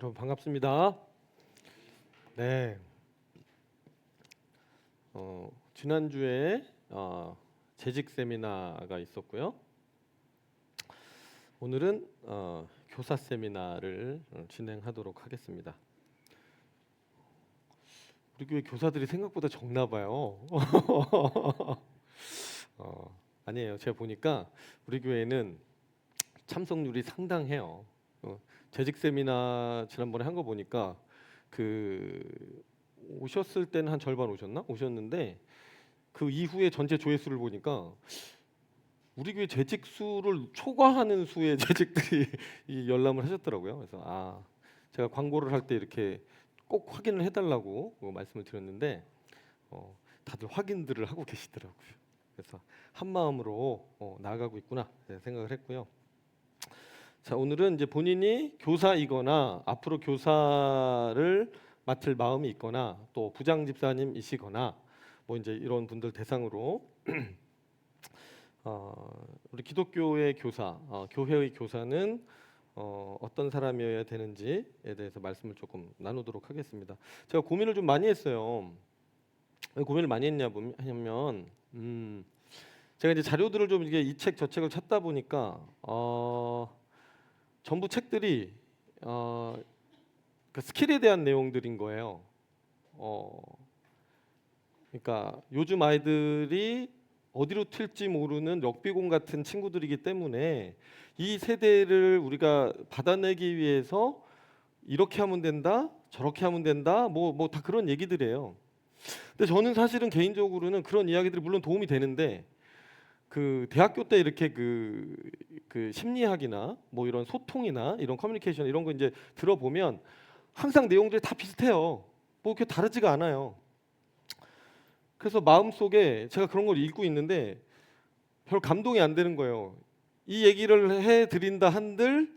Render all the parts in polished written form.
여러분 반갑습니다. 네. 지난주에 재직 세미나가 있었고요. 오늘은 교사 세미나를 진행하도록 하겠습니다. 우리 교회 교사들이 생각보다 적나 봐요. 아니에요. 제가 보니까 우리 교회는 참석률이 상당해요. 재직 세미나 지난번에 한 거 보니까 오셨을 때는 한 절반 오셨는데 그 이후에 전체 조회수를 보니까 우리 교회 재직 수를 초과하는 수의 재직들이 이 열람을 하셨더라고요. 그래서 제가 광고를 할 때 이렇게 꼭 확인을 해달라고 말씀을 드렸는데 다들 확인들을 하고 계시더라고요. 그래서 한 마음으로 나아가고 있구나 생각을 했고요. 자, 오늘은 이제 본인이 교사이거나 앞으로 교사를 맡을 마음이 있거나 또 부장 집사님이시거나 뭐 이제 이런 분들 대상으로 우리 기독교의 교사, 교회의 교사는 어떤 사람이어야 되는지에 대해서 말씀을 조금 나누도록 하겠습니다. 제가 고민을 좀 많이 했어요. 왜 고민을 많이 했냐면 제가 이제 자료들을 좀 이게 이 책 저 책을 찾다 보니까 전부 책들이 그 스킬에 대한 내용들인 거예요. 그러니까 요즘 아이들이 어디로 튈지 모르는 럭비공 같은 친구들이기 때문에 이 세대를 우리가 받아내기 위해서 이렇게 하면 된다, 저렇게 하면 된다, 뭐 다 그런 얘기들이에요. 근데 저는 사실은 개인적으로는 그런 이야기들이 물론 도움이 되는데 그 대학교 때 이렇게 그 심리학이나 뭐 이런 소통이나 이런 커뮤니케이션 이런 거 이제 들어보면 항상 내용들이 다 비슷해요. 뭐 이렇게 다르지가 않아요. 그래서 마음속에 제가 그런 걸 읽고 있는데 별 감동이 안 되는 거예요. 이 얘기를 해드린다 한들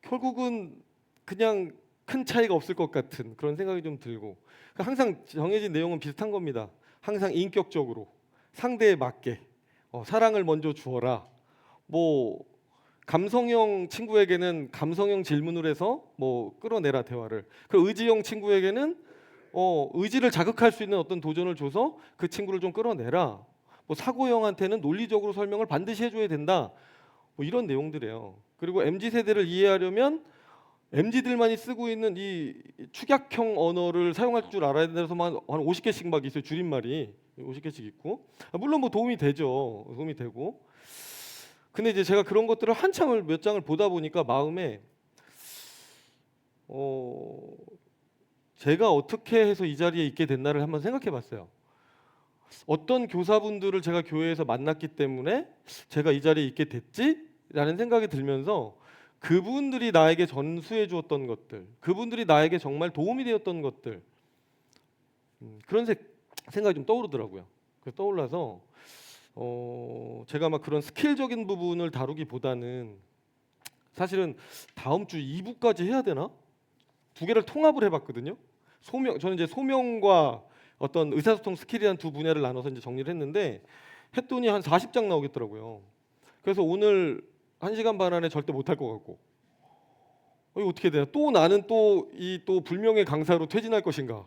결국은 그냥 큰 차이가 없을 것 같은 그런 생각이 좀 들고, 그러니까 항상 정해진 내용은 비슷한 겁니다. 항상 인격적으로 상대에 맞게 사랑을 먼저 주어라. 뭐 감성형 친구에게는 감성형 질문을 해서 뭐 끌어내라 대화를. 그 의지형 친구에게는 의지를 자극할 수 있는 어떤 도전을 줘서 그 친구를 좀 끌어내라. 뭐 사고형한테는 논리적으로 설명을 반드시 해줘야 된다. 뭐 이런 내용들이에요. 그리고 MZ 세대를 이해하려면 MZ들만이 쓰고 있는 이 축약형 언어를 사용할 줄 알아야 된다서만 한 50개씩 막 있어요. 줄임말이 50개씩 있고, 물론 뭐 도움이 되죠. 도움이 되고. 근데 이제 제가 그런 것들을 한참을 몇 장을 보다 보니까 마음에 제가 어떻게 해서 이 자리에 있게 됐나를 한번 생각해 봤어요. 어떤 교사분들을 제가 교회에서 만났기 때문에 제가 이 자리에 있게 됐지라는 생각이 들면서 그분들이 나에게 전수해 주었던 것들, 그분들이 나에게 정말 도움이 되었던 것들, 그런 생각이 좀 떠오르더라고요. 그래서 떠올라서 제가 막 그런 스킬적인 부분을 다루기보다는 사실은 다음 주 2부까지 해야 되나? 두 개를 통합을 해봤거든요. 저는 이제 소명과 어떤 의사소통 스킬이라는 두 분야를 나눠서 이제 정리를 했더니 한 40장 나오겠더라고요. 그래서 오늘 1시간 반 안에 절대 못할 것 같고, 이거 어떻게 되나? 또 나는 또 불명예 강사로 퇴진할 것인가?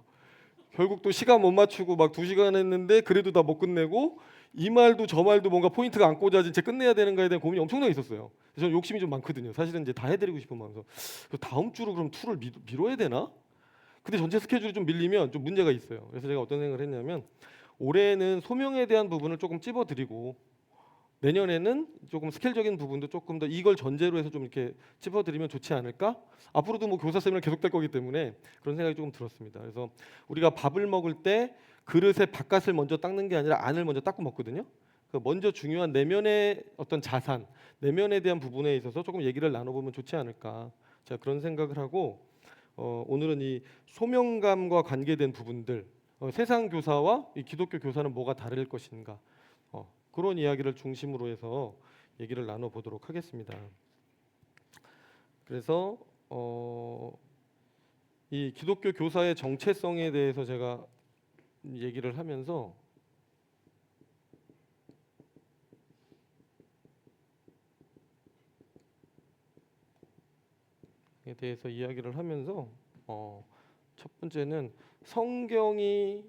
결국 또 시간 못 맞추고 막 2시간 했는데 그래도 다 못 끝내고 이 말도 저 말도 뭔가 포인트가 안 꽂아진 채 끝내야 되는가에 대한 고민이 엄청나게 있었어요. 저는 욕심이 좀 많거든요. 사실은 이제 다 해드리고 싶은 마음에서 다음 주로 그럼 투를 미뤄야 되나? 근데 전체 스케줄이 좀 밀리면 좀 문제가 있어요. 그래서 제가 어떤 생각을 했냐면 올해는 소명에 대한 부분을 조금 찝어드리고 내년에는 조금 스케일적인 부분도 조금 더 이걸 전제로 해서 좀 이렇게 짚어드리면 좋지 않을까? 앞으로도 뭐 교사 세미나 계속될 거기 때문에 그런 생각이 조금 들었습니다. 그래서 우리가 밥을 먹을 때 그릇의 바깥을 먼저 닦는 게 아니라 안을 먼저 닦고 먹거든요. 먼저 중요한 내면의 어떤 자산, 내면에 대한 부분에 있어서 조금 얘기를 나눠보면 좋지 않을까? 제가 그런 생각을 하고 오늘은 이 소명감과 관계된 부분들, 세상 교사와 이 기독교 교사는 뭐가 다를 것인가? 그런 이야기를 중심으로 해서 얘기를 나눠보도록 하겠습니다. 그래서 이 기독교 교사의 정체성에 대해서 제가 얘기를 하면서 대해서 이야기를 하면서 첫 번째는 성경이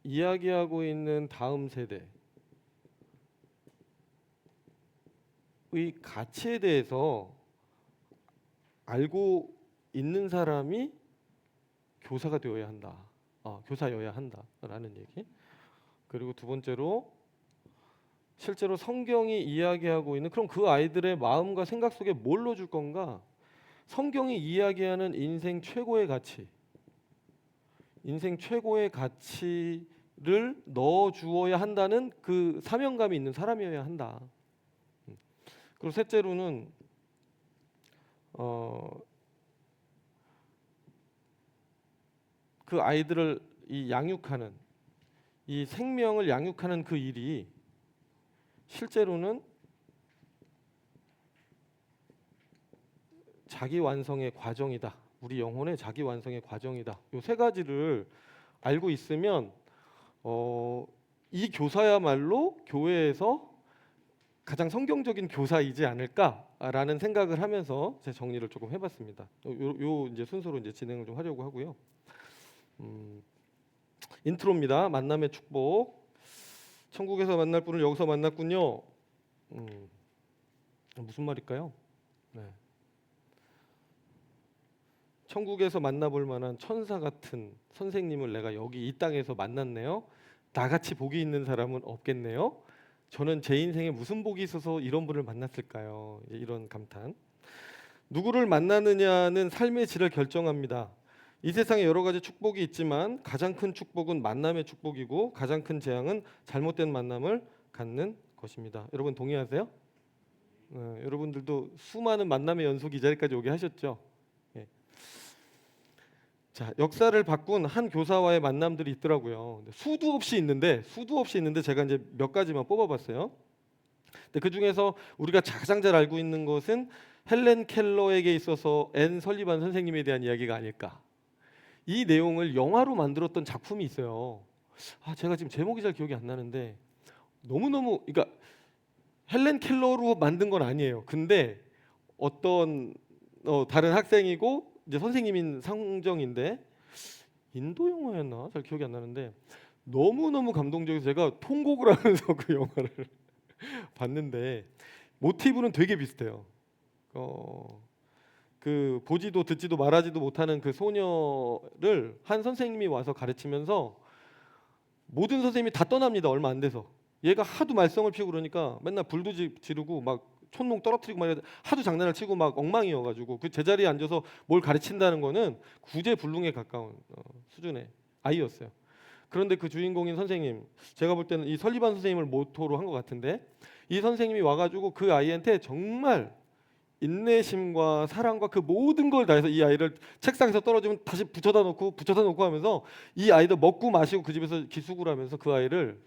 이야기하고 있는 다음 세대의 가치에 대해서 알고 있는 사람이 교사가 되어야 한다. 교사여야 한다라는 얘기. 그리고 두 번째로 실제로 성경이 이야기하고 있는 그럼 그 아이들의 마음과 생각 속에 뭘 넣어줄 건가? 성경이 이야기하는 인생 최고의 가치, 인생 최고의 가치를 넣어 주어야 한다는 그 사명감이 있는 사람이어야 한다. 그리고 셋째로는 그 아이들을 양육하는 이 생명을 양육하는 그 일이 실제로는 자기 완성의 과정이다. 우리 영혼의 자기 완성의 과정이다. 이 세 가지를 알고 있으면 이 교사야말로 교회에서 가장 성경적인 교사이지 않을까라는 생각을 하면서 제 정리를 조금 해봤습니다. 요 이제 순서로 이제 진행을 좀 하려고 하고요. 인트로입니다. 만남의 축복. 천국에서 만날 분을 여기서 만났군요. 무슨 말일까요? 네. 천국에서 만나볼 만한 천사 같은 선생님을 내가 여기 이 땅에서 만났네요. 나같이 복이 있는 사람은 없겠네요. 저는 제 인생에 무슨 복이 있어서 이런 분을 만났을까요? 이런 감탄. 누구를 만나느냐는 삶의 질을 결정합니다. 이 세상에 여러 가지 축복이 있지만 가장 큰 축복은 만남의 축복이고 가장 큰 재앙은 잘못된 만남을 갖는 것입니다. 여러분 동의하세요? 여러분들도 수많은 만남의 연속이 이 자리까지 오게 하셨죠? 예. 자, 역사를 바꾼 한 교사와의 만남들이 있더라고요. 수도 없이 있는데 제가 이제 몇 가지만 뽑아봤어요. 근데 그 중에서 우리가 가장 잘 알고 있는 것은 헬렌 켈러에게 있어서 앤 설리반 선생님에 대한 이야기가 아닐까. 이 내용을 영화로 만들었던 작품이 있어요. 제가 지금 제목이 잘 기억이 안 나는데 너무너무 그러니까 헬렌 켈러로 만든 건 아니에요. 근데 어떤 다른 학생이고 이제 선생님인 상정인데 인도 영화였나? 잘 기억이 안 나는데 너무너무 감동적이어서 제가 통곡을 하면서 그 영화를 봤는데 모티브는 되게 비슷해요. 그 보지도 듣지도 말하지도 못하는 그 소녀를 한 선생님이 와서 가르치면서 모든 선생님이 다 떠납니다. 얼마 안 돼서 얘가 하도 말썽을 피우고 그러니까 맨날 불도 지르고 막 촌농 떨어뜨리고 막 하도 장난을 치고 막 엉망이어가지고 그 제자리에 앉아서 뭘 가르친다는 거는 구제불능에 가까운 수준의 아이였어요. 그런데 그 주인공인 선생님, 제가 볼 때는 이 설리반 선생님을 모토로 한 것 같은데 이 선생님이 와가지고 그 아이한테 정말 인내심과 사랑과 그 모든 걸 다해서 이 아이를 책상에서 떨어지면 다시 붙여다 놓고 하면서 이 아이도 먹고 마시고 그 집에서 기숙을 하면서 그 아이를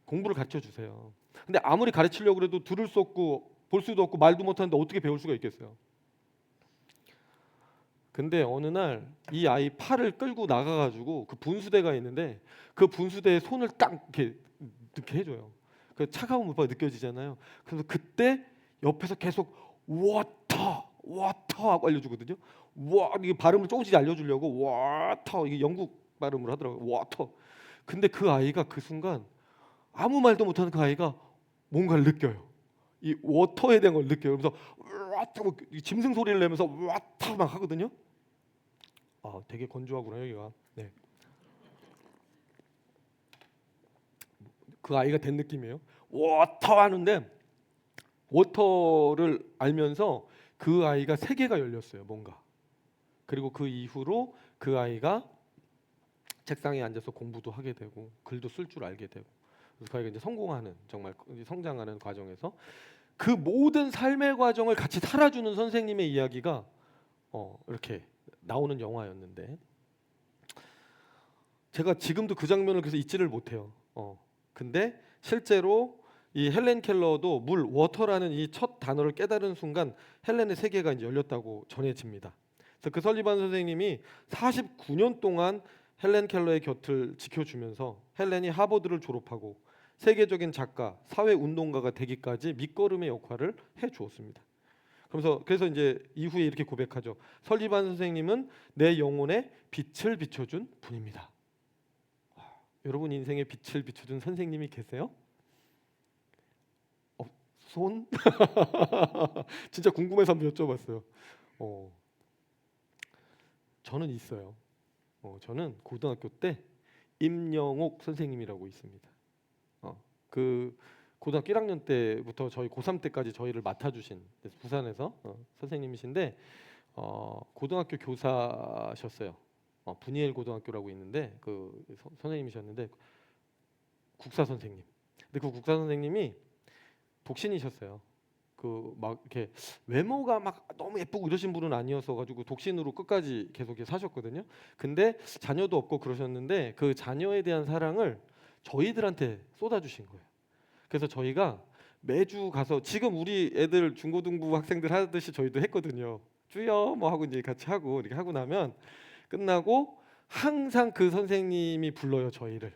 공부를 가르쳐 주세요. 근데 아무리 가르치려고 해도 들을 수 없고 볼 수도 없고 말도 못하는데 어떻게 배울 수가 있겠어요. 근데 어느 날 이 아이 팔을 끌고 나가가지고 그 분수대가 있는데 그 분수대에 손을 딱 이렇게 해줘요. 그 차가운 물파가 느껴지잖아요. 그래서 그때 옆에서 계속 워터 하고 알려주거든요. 이게 발음을 조금씩 알려주려고 워터 이게 영국 발음으로 하더라고요. 워터. 근데 그 아이가 그 순간 아무 말도 못하는 그 아이가 뭔가를 느껴요. 이 워터에 대한 걸 느껴요. 그래서 와터 짐승 소리를 내면서 와터 막 하거든요. 되게 건조하구나 여기가. 네. 그 아이가 된 느낌이에요. 워터 하는데 워터를 알면서 그 아이가 세계가 열렸어요. 뭔가. 그리고 그 이후로 그 아이가 책상에 앉아서 공부도 하게 되고 글도 쓸 줄 알게 되고 그래서 그 아이가 이제 성공하는 정말 성장하는 과정에서 그 모든 삶의 과정을 같이 살아주는 선생님의 이야기가 이렇게 나오는 영화였는데 제가 지금도 그 장면을 그래서 잊지를 못해요. 근데 실제로 이 헬렌 켈러도 물 워터라는 이 첫 단어를 깨달은 순간 헬렌의 세계가 이제 열렸다고 전해집니다. 그래서 그 설리반 선생님이 49년 동안 헬렌 켈러의 곁을 지켜주면서 헬렌이 하버드를 졸업하고 세계적인 작가, 사회 운동가가 되기까지 밑거름의 역할을 해 주었습니다. 그래서 이제 이후에 이렇게 고백하죠. 설리반 선생님은 내 영혼에 빛을 비춰준 분입니다. 여러분 인생에 빛을 비춰준 선생님이 계세요? 손? 진짜 궁금해서 한번 여쭤봤어요. 저는 있어요. 저는 고등학교 때 임영옥 선생님이라고 있습니다. 그 고등학교 1학년 때부터 저희 고3 때까지 저희를 맡아주신 부산에서 선생님이신데 고등학교 교사셨어요. 분이엘 고등학교라고 있는데 그 선생님이셨는데 국사 선생님. 근데 그 국사 선생님이 독신이셨어요. 그 막 이렇게 외모가 막 너무 예쁘고 이러신 분은 아니어서 가지고 독신으로 끝까지 계속 사셨거든요. 근데 자녀도 없고 그러셨는데 그 자녀에 대한 사랑을 저희들한테 쏟아주신 거예요. 그래서 저희가 매주 가서 지금 우리 애들 중고등부 학생들 하듯이 저희도 했거든요. 주여 뭐 하고 이제 같이 하고 이렇게 하고 나면 끝나고 항상 그 선생님이 불러요 저희를.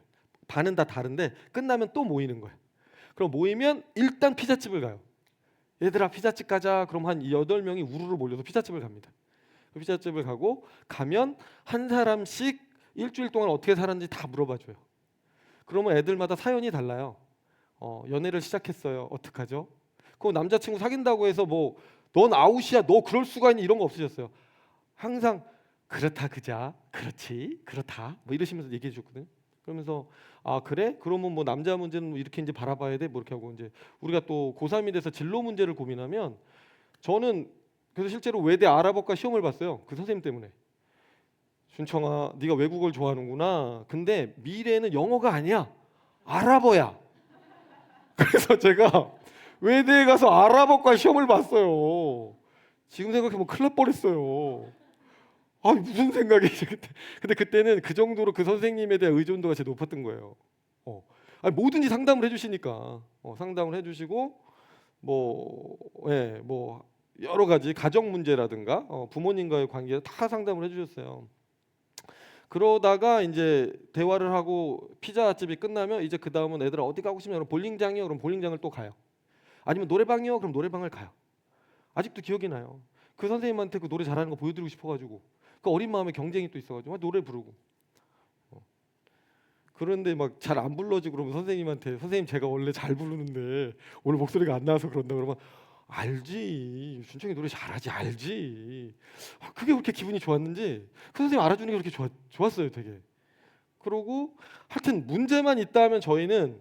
반은 다 다른데 끝나면 또 모이는 거예요. 그럼 모이면 일단 피자집을 가요. 얘들아 피자집 가자. 그럼 한 8명이 우르르 몰려서 피자집을 갑니다. 그 피자집을 가면 한 사람씩 일주일 동안 어떻게 살았는지 다 물어봐줘요. 그러면 애들마다 사연이 달라요. 연애를 시작했어요. 어떡하죠? 그 남자친구 사귄다고 해서 뭐 넌 아웃이야. 너 그럴 수가 있니? 이런 거 없으셨어요. 항상 그렇다 그자. 그렇지. 그렇다. 뭐 이러시면서 얘기해 주셨거든요. 그러면서 아 그래? 그러면 뭐 남자 문제는 뭐 이렇게 이제 바라봐야 돼. 뭐 이렇게 하고 이제 우리가 또 고3이 돼서 진로 문제를 고민하면 저는 그래서 실제로 외대 아랍어과 시험을 봤어요. 그 선생님 때문에. 준청아, 네가 외국어를 좋아하는구나. 근데 미래는 영어가 아니야. 아랍어야. 그래서 제가 외대에 가서 아랍어과 시험을 봤어요. 지금 생각해보면 큰일 날 뻔했어요. 아 무슨 생각이지 그때. 근데 그때는 그 정도로 그 선생님에 대한 의존도가 제일 높았던 거예요. 아니, 뭐든지 상담을 해주시니까 상담을 해주시고 뭐 여러 가지 가정 문제라든가 부모님과의 관계 다 상담을 해주셨어요. 그러다가 이제 대화를 하고 피자집이 끝나면 이제 그 다음은 애들 어디 가고 싶냐? 그럼 볼링장이요. 그럼 볼링장을 또 가요. 아니면 노래방이요. 그럼 노래방을 가요. 아직도 기억이 나요. 그 선생님한테 그 노래 잘하는 거 보여드리고 싶어가지고 그 어린 마음에 경쟁이 또 있어가지고 노래 부르고 그런데 막 잘 안 불러지고 그러면 선생님한테 선생님 제가 원래 잘 부르는데 오늘 목소리가 안 나와서 그런다 그러면 알지 준청이 노래 잘하지 알지 그게 그렇게 기분이 좋았는지 그 선생님 알아주는 게 그렇게 좋았어요 되게. 그러고 하여튼 문제만 있다 하면 저희는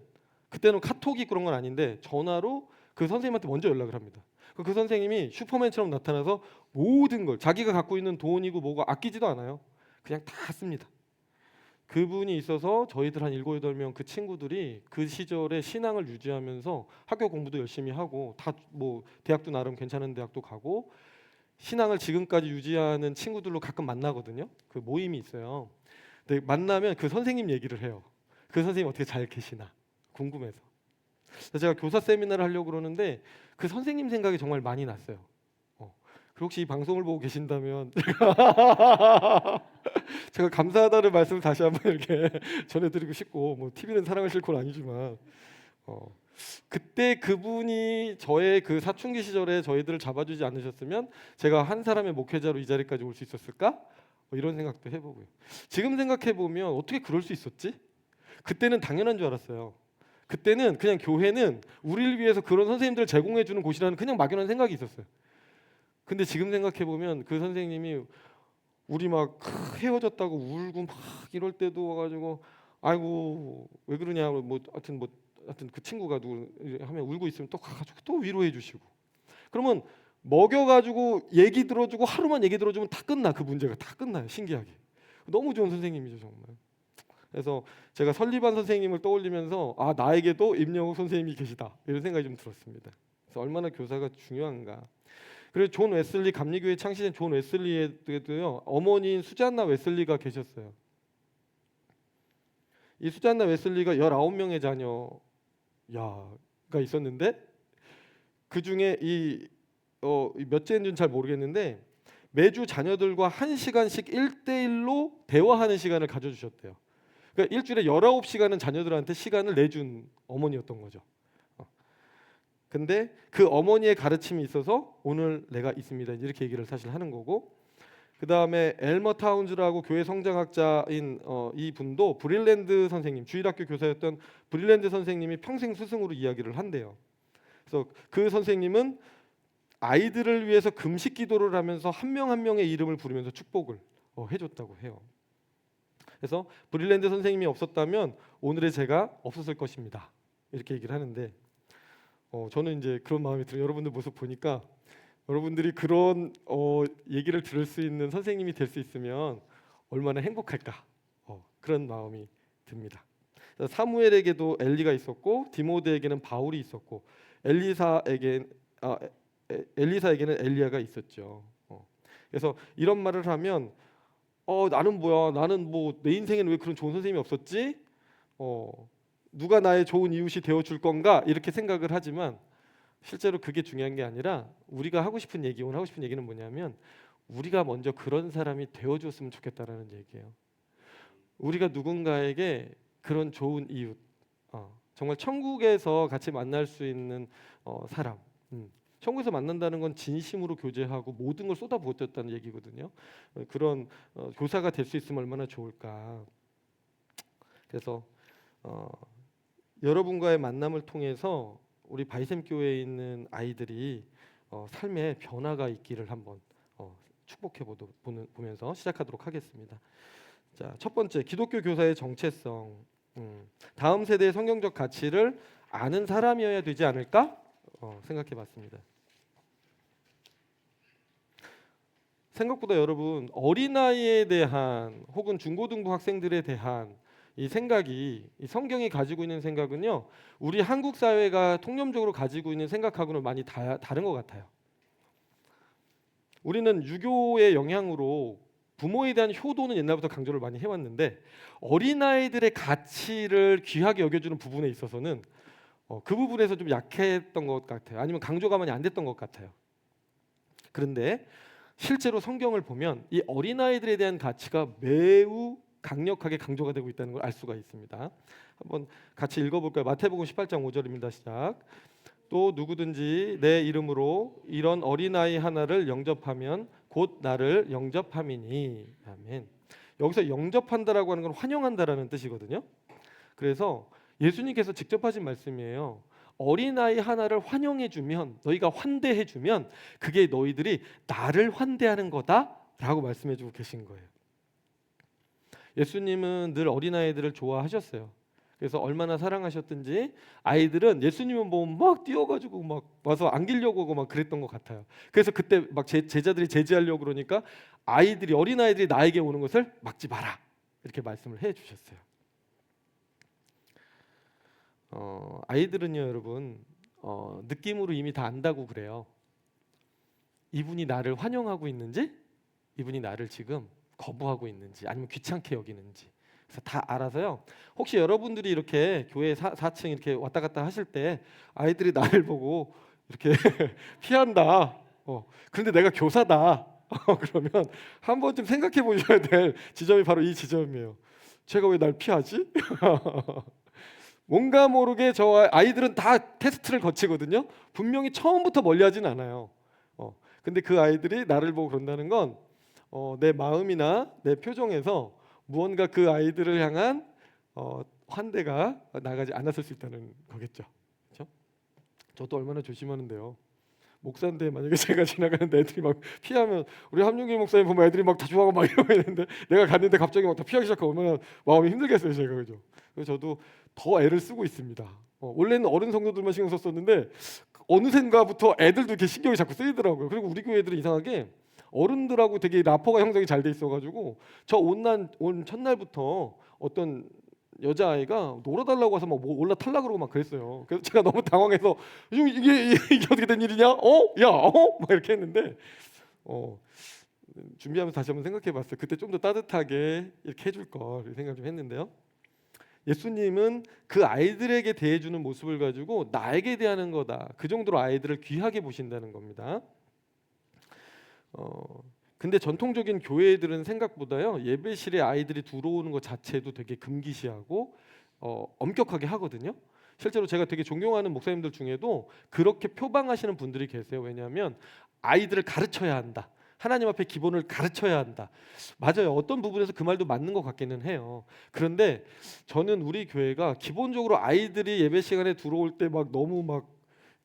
그때는 카톡이 그런 건 아닌데 전화로 그 선생님한테 먼저 연락을 합니다. 그 선생님이 슈퍼맨처럼 나타나서 모든 걸 자기가 갖고 있는 돈이고 뭐고 아끼지도 않아요. 그냥 다 씁니다. 그분이 있어서 저희들 한 7, 8명 그 친구들이 그 시절에 신앙을 유지하면서 학교 공부도 열심히 하고 다 뭐 대학도 나름 괜찮은 대학도 가고 신앙을 지금까지 유지하는 친구들로 가끔 만나거든요. 그 모임이 있어요. 근데 만나면 그 선생님 얘기를 해요. 그 선생님 어떻게 잘 계시나 궁금해서. 그래서 제가 교사 세미나를 하려고 그러는데 그 선생님 생각이 정말 많이 났어요. 그리고 혹시 이 방송을 보고 계신다면 제가 감사하다는 말씀을 다시 한번 이렇게 전해드리고 싶고 뭐 TV는 사랑하실 건 아니지만 그때 그분이 저의 그 사춘기 시절에 저희들을 잡아주지 않으셨으면 제가 한 사람의 목회자로 이 자리까지 올 수 있었을까? 이런 생각도 해보고요. 지금 생각해 보면 어떻게 그럴 수 있었지? 그때는 당연한 줄 알았어요. 그때는 그냥 교회는 우리를 위해서 그런 선생님들을 제공해 주는 곳이라는 그냥 막연한 생각이 있었어요. 근데 지금 생각해 보면 그 선생님이 우리 막 헤어졌다고 울고 막 이럴 때도 와가지고 아이고 왜 그러냐 뭐 하여튼 그 친구가 누구 하면 울고 있으면 또 가가지고 또 위로해 주시고 그러면 먹여가지고 얘기 들어주고 하루만 얘기 들어주면 다 끝나. 그 문제가 다 끝나요. 신기하게 너무 좋은 선생님이죠 정말. 그래서 제가 설리반 선생님을 떠올리면서 아 나에게도 임영욱 선생님이 계시다 이런 생각이 좀 들었습니다. 그래서 얼마나 교사가 중요한가. 그리고 존 웨슬리 감리교회 창시된 존 웨슬리에도요 어머니인 수잔나 웨슬리가 계셨어요. 이 수잔나 웨슬리가 19명의 자녀가 있었는데 그 중에 몇째인지는 잘 모르겠는데 매주 자녀들과 1시간씩 1대1로 대화하는 시간을 가져주셨대요. 그러니까 일주일에 19시간은 자녀들한테 시간을 내준 어머니였던 거죠. 근데 그 어머니의 가르침이 있어서 오늘 내가 있습니다. 이렇게 얘기를 사실 하는 거고, 그 다음에 엘머 타운즈라고 교회 성장학자인 이 분도 브릴랜드 선생님, 주일학교 교사였던 브릴랜드 선생님이 평생 스승으로 이야기를 한대요. 그래서 그 선생님은 아이들을 위해서 금식 기도를 하면서 한 명 한 명의 이름을 부르면서 축복을 해줬다고 해요. 그래서 브릴랜드 선생님이 없었다면 오늘의 제가 없었을 것입니다. 이렇게 얘기를 하는데, 저는 이제 그런 마음이 들어요. 여러분들 모습 보니까 여러분들이 그런 얘기를 들을 수 있는 선생님이 될 수 있으면 얼마나 행복할까, 그런 마음이 듭니다. 사무엘에게도 엘리가 있었고 디모데에게는 바울이 있었고 엘리사에게는 엘리야가 있었죠. 그래서 이런 말을 하면 나는 뭐야? 나는 뭐 내 인생에는 왜 그런 좋은 선생님이 없었지? 누가 나의 좋은 이웃이 되어줄 건가? 이렇게 생각을 하지만 실제로 그게 중요한 게 아니라 우리가 하고 싶은 얘기, 오늘 하고 싶은 얘기는 뭐냐면 우리가 먼저 그런 사람이 되어줬으면 좋겠다라는 얘기예요. 우리가 누군가에게 그런 좋은 이웃, 정말 천국에서 같이 만날 수 있는 사람, 천국에서 만난다는 건 진심으로 교제하고 모든 걸 쏟아부었다는 얘기거든요. 그런 교사가 될 수 있으면 얼마나 좋을까. 그래서 여러분과의 만남을 통해서 우리 바이샘 교회에 있는 아이들이 삶의 변화가 있기를 한번 축복해 보면서 시작하도록 하겠습니다. 자, 첫 번째, 기독교 교사의 정체성. 다음 세대의 성경적 가치를 아는 사람이어야 되지 않을까? 생각해봤습니다. 생각보다 여러분 어린아이에 대한 혹은 중고등부 학생들에 대한 이 생각이, 이 성경이 가지고 있는 생각은요, 우리 한국 사회가 통념적으로 가지고 있는 생각하고는 많이 다른 것 같아요. 우리는 유교의 영향으로 부모에 대한 효도는 옛날부터 강조를 많이 해왔는데 어린아이들의 가치를 귀하게 여겨주는 부분에 있어서는 그 부분에서 좀 약했던 것 같아요. 아니면 강조가 많이 안 됐던 것 같아요. 그런데 실제로 성경을 보면 이 어린아이들에 대한 가치가 매우 강력하게 강조가 되고 있다는 걸 알 수가 있습니다. 한번 같이 읽어볼까요? 마태복음 18장 5절입니다. 시작. 또 누구든지 내 이름으로 이런 어린아이 하나를 영접하면 곧 나를 영접함이니. 아멘. 여기서 영접한다라고 하는 건 환영한다라는 뜻이거든요. 그래서 예수님께서 직접 하신 말씀이에요. 어린아이 하나를 환영해주면, 너희가 환대해주면 그게 너희들이 나를 환대하는 거다라고 말씀해주고 계신 거예요. 예수님은 늘 어린아이들을 좋아하셨어요. 그래서 얼마나 사랑하셨든지 아이들은 예수님은 보면 막 뛰어가지고 막 와서 안기려고 하고 막 그랬던 것 같아요. 그래서 그때 막 제자들이 제지하려고 그러니까 어린아이들이 나에게 오는 것을 막지 마라 이렇게 말씀을 해주셨어요. 아이들은요 여러분 느낌으로 이미 다 안다고 그래요. 이분이 나를 환영하고 있는지, 이분이 나를 지금 거부하고 있는지, 아니면 귀찮게 여기는지. 그래서 다 알아서요. 혹시 여러분들이 이렇게 교회 4층 이렇게 왔다 갔다 하실 때 아이들이 나를 보고 이렇게 피한다. 그런데 내가 교사다. 그러면 한 번쯤 생각해 보셔야 될 지점이 바로 이 지점이에요. 제가 왜 날 피하지? 뭔가 모르게 저 아이들은 다 테스트를 거치거든요. 분명히 처음부터 멀리하진 않아요. 근데 그 아이들이 나를 보고 그런다는 건 내 마음이나 내 표정에서 무언가 그 아이들을 향한 환대가 나가지 않았을 수 있다는 거겠죠. 그렇죠? 저도 얼마나 조심하는데요. 목사인데 만약에 제가 지나가는데 애들이 막 피하면 우리 함윤기 목사님 보면 애들이 막 다 좋아하고 막 이러고 있는데 내가 갔는데 갑자기 막 다 피하기 시작하면 얼마나 마음이 힘들겠어요 제가. 그죠? 그래서 저도 더 애를 쓰고 있습니다. 원래는 어른 성도들만 신경 썼었는데 어느샌가부터 애들도 이렇게 신경이 자꾸 쓰이더라고요. 그리고 우리 교회 애들은 이상하게 어른들하고 되게 라포가 형성이 잘 돼 있어가지고 저 온 첫날부터 어떤 여자아이가 놀아달라고 해서 막 올라탈라 그러고 막 그랬어요. 그래서 제가 너무 당황해서 이게 어떻게 된 일이냐? 야, 막 이렇게 했는데 준비하면서 다시 한번 생각해봤어요. 그때 좀 더 따뜻하게 이렇게 해줄 걸 생각 좀 했는데요. 예수님은 그 아이들에게 대해주는 모습을 가지고 나에게 대하는 거다. 그 정도로 아이들을 귀하게 보신다는 겁니다. 근데 전통적인 교회들은 생각보다요 예배실에 아이들이 들어오는 것 자체도 되게 금기시하고 엄격하게 하거든요. 실제로 제가 되게 존경하는 목사님들 중에도 그렇게 표방하시는 분들이 계세요. 왜냐하면 아이들을 가르쳐야 한다. 하나님 앞에 기본을 가르쳐야 한다. 맞아요. 어떤 부분에서 그 말도 맞는 것 같기는 해요. 그런데 저는 우리 교회가 기본적으로 아이들이 예배 시간에 들어올 때 막 너무 막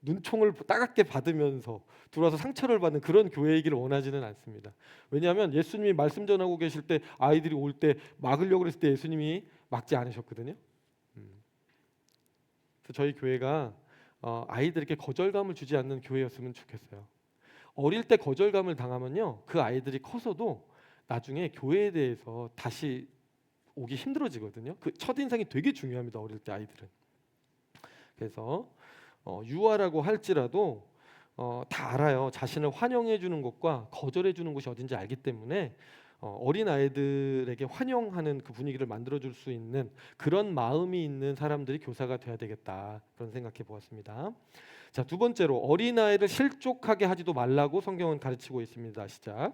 눈총을 따갑게 받으면서 들어와서 상처를 받는 그런 교회이기를 원하지는 않습니다. 왜냐하면 예수님이 말씀 전하고 계실 때 아이들이 올 때 막으려고 그랬을 때 예수님이 막지 않으셨거든요. 그래서 저희 교회가 아이들에게 거절감을 주지 않는 교회였으면 좋겠어요. 어릴 때 거절감을 당하면요, 그 아이들이 커서도 나중에 교회에 대해서 다시 오기 힘들어지거든요. 그 첫인상이 되게 중요합니다. 어릴 때 아이들은. 그래서 유아라고 할지라도 다 알아요. 자신을 환영해 주는 것과 거절해 주는 것이 어딘지 알기 때문에 어린 아이들에게 환영하는 그 분위기를 만들어 줄 수 있는 그런 마음이 있는 사람들이 교사가 돼야 되겠다, 그런 생각해 보았습니다. 자, 두 번째로 어린아이를 실족하게 하지도 말라고 성경은 가르치고 있습니다. 시작.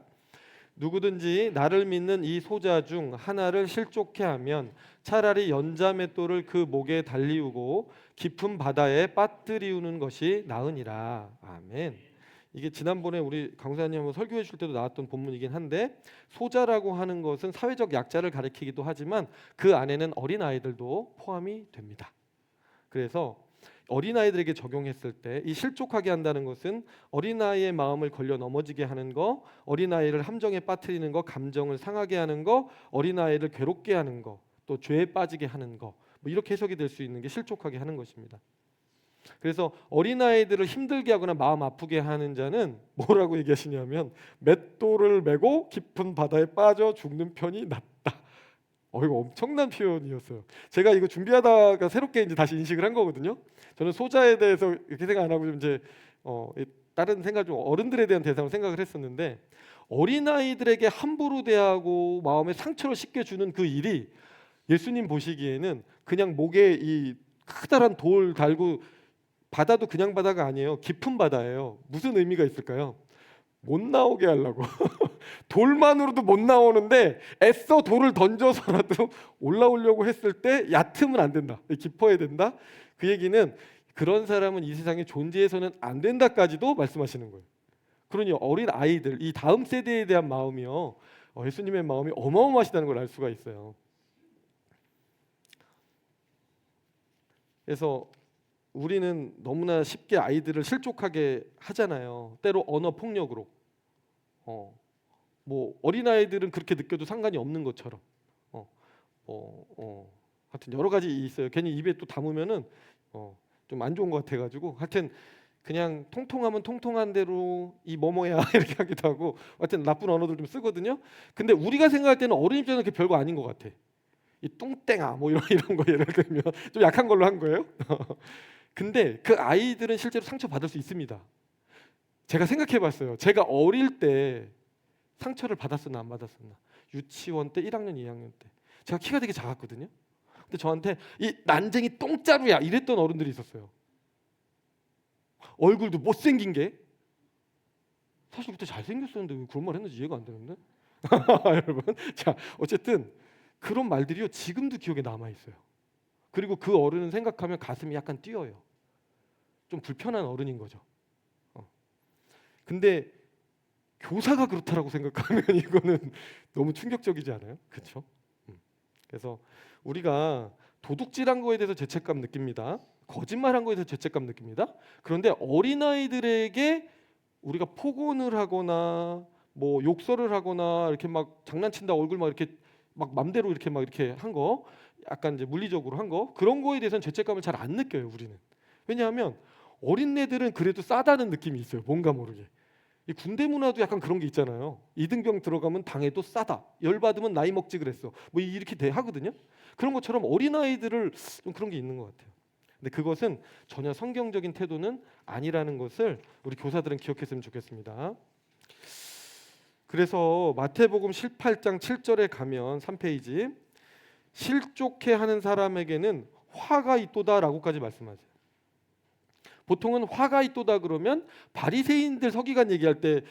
누구든지 나를 믿는 이 소자 중 하나를 실족해 하면 차라리 연자맷돌을 그 목에 달리우고 깊은 바다에 빠뜨리우는 것이 나으니라. 아멘. 이게 지난번에 우리 강사님 한번 설교해 줄 때도 나왔던 본문이긴 한데, 소자라고 하는 것은 사회적 약자를 가리키기도 하지만 그 안에는 어린 아이들도 포함이 됩니다. 그래서 어린아이들에게 적용했을 때 이 실족하게 한다는 것은 어린아이의 마음을 걸려 넘어지게 하는 거, 어린아이를 함정에 빠뜨리는 거, 감정을 상하게 하는 거, 어린아이를 괴롭게 하는 거, 또 죄에 빠지게 하는 거, 뭐 이렇게 해석이 될 수 있는 게 실족하게 하는 것입니다. 그래서 어린아이들을 힘들게 하거나 마음 아프게 하는 자는 뭐라고 얘기하시냐면 맷돌을 메고 깊은 바다에 빠져 죽는 편이 낫다. 이거 엄청난 표현이었어요. 제가 이거 준비하다가 새롭게 이제 다시 인식을 한 거거든요. 저는 소자에 대해서 이렇게 생각 안 하고 좀 이제 다른 생각, 좀 어른들에 대한 대상으로 생각을 했었는데, 어린아이들에게 함부로 대하고 마음에 상처를 씻게 주는 그 일이 예수님 보시기에는 그냥 목에 이 커다란 돌 달고, 바다도 그냥 바다가 아니에요. 깊은 바다예요. 무슨 의미가 있을까요? 못 나오게 하려고. 돌만으로도 못 나오는데 애써 돌을 던져서라도 올라오려고 했을 때 얕으면 안 된다, 깊어야 된다. 그 얘기는 그런 사람은 이 세상에 존재해서는 안 된다까지도 말씀하시는 거예요. 그러니 어린 아이들, 이 다음 세대에 대한 마음이요, 예수님의 마음이 어마어마하시다는 걸 알 수가 있어요. 그래서 우리는 너무나 쉽게 아이들을 실족하게 하잖아요. 때로 언어 폭력으로. 뭐 어린아이들은 그렇게 느껴도 상관이 없는 것처럼. 하여튼 여러 가지 있어요. 괜히 입에 또 담으면은 좀 안 좋은 것 같아가지고, 하여튼 그냥 통통하면 통통한 대로 이 뭐뭐야 이렇게 하기도 하고, 하여튼 나쁜 언어들 좀 쓰거든요. 근데 우리가 생각할 때는 어린 입장에서 그게 별거 아닌 것 같아. 이 뚱땡아 뭐 이런 거 예를 들면 좀 약한 걸로 한 거예요. 근데 그 아이들은 실제로 상처 받을 수 있습니다. 제가 생각해봤어요. 제가 어릴 때 상처를 받았었나 안 받았었나. 유치원 때 1학년 2학년 때 제가 키가 되게 작았거든요. 근데 저한테 이 난쟁이 똥자루야 이랬던 어른들이 있었어요. 얼굴도 못생긴 게, 사실 그때 잘생겼었는데 왜 그런 말 했는지 이해가 안 되는데. 여러분, 자, 어쨌든 그런 말들이요 지금도 기억에 남아있어요. 그리고 그 어른은 생각하면 가슴이 약간 뛰어요. 좀 불편한 어른인 거죠. 근데 교사가 그렇다라고 생각하면 이거는 너무 충격적이지 않아요? 그렇죠? 그래서 우리가 도둑질한 거에 대해서 죄책감 느낍니다. 거짓말한 거에 대해서 죄책감 느낍니다. 그런데 어린아이들에게 우리가 폭언을 하거나 뭐 욕설을 하거나 이렇게 막 장난친다, 얼굴 막 이렇게 막 맘대로 이렇게 막 이렇게 한 거, 약간 이제 물리적으로 한 거, 그런 거에 대해서는 죄책감을 잘 안 느껴요, 우리는. 왜냐하면 어린애들은 그래도 싸다는 느낌이 있어요, 뭔가 모르게. 이 군대 문화도 약간 그런 게 있잖아요. 이등병 들어가면 당해도 싸다, 열 받으면 나이 먹지 그랬어, 뭐 이렇게 하거든요. 그런 것처럼 어린아이들을 좀 그런 게 있는 것 같아요. 근데 그것은 전혀 성경적인 태도는 아니라는 것을 우리 교사들은 기억했으면 좋겠습니다. 그래서 마태복음 18장 7절에 가면 3페이지, 실족해 하는 사람에게는 화가 있도다라고까지 말씀하세요. 보통은 화가 있도다 그러면 바리새인들 서기관 얘기할 때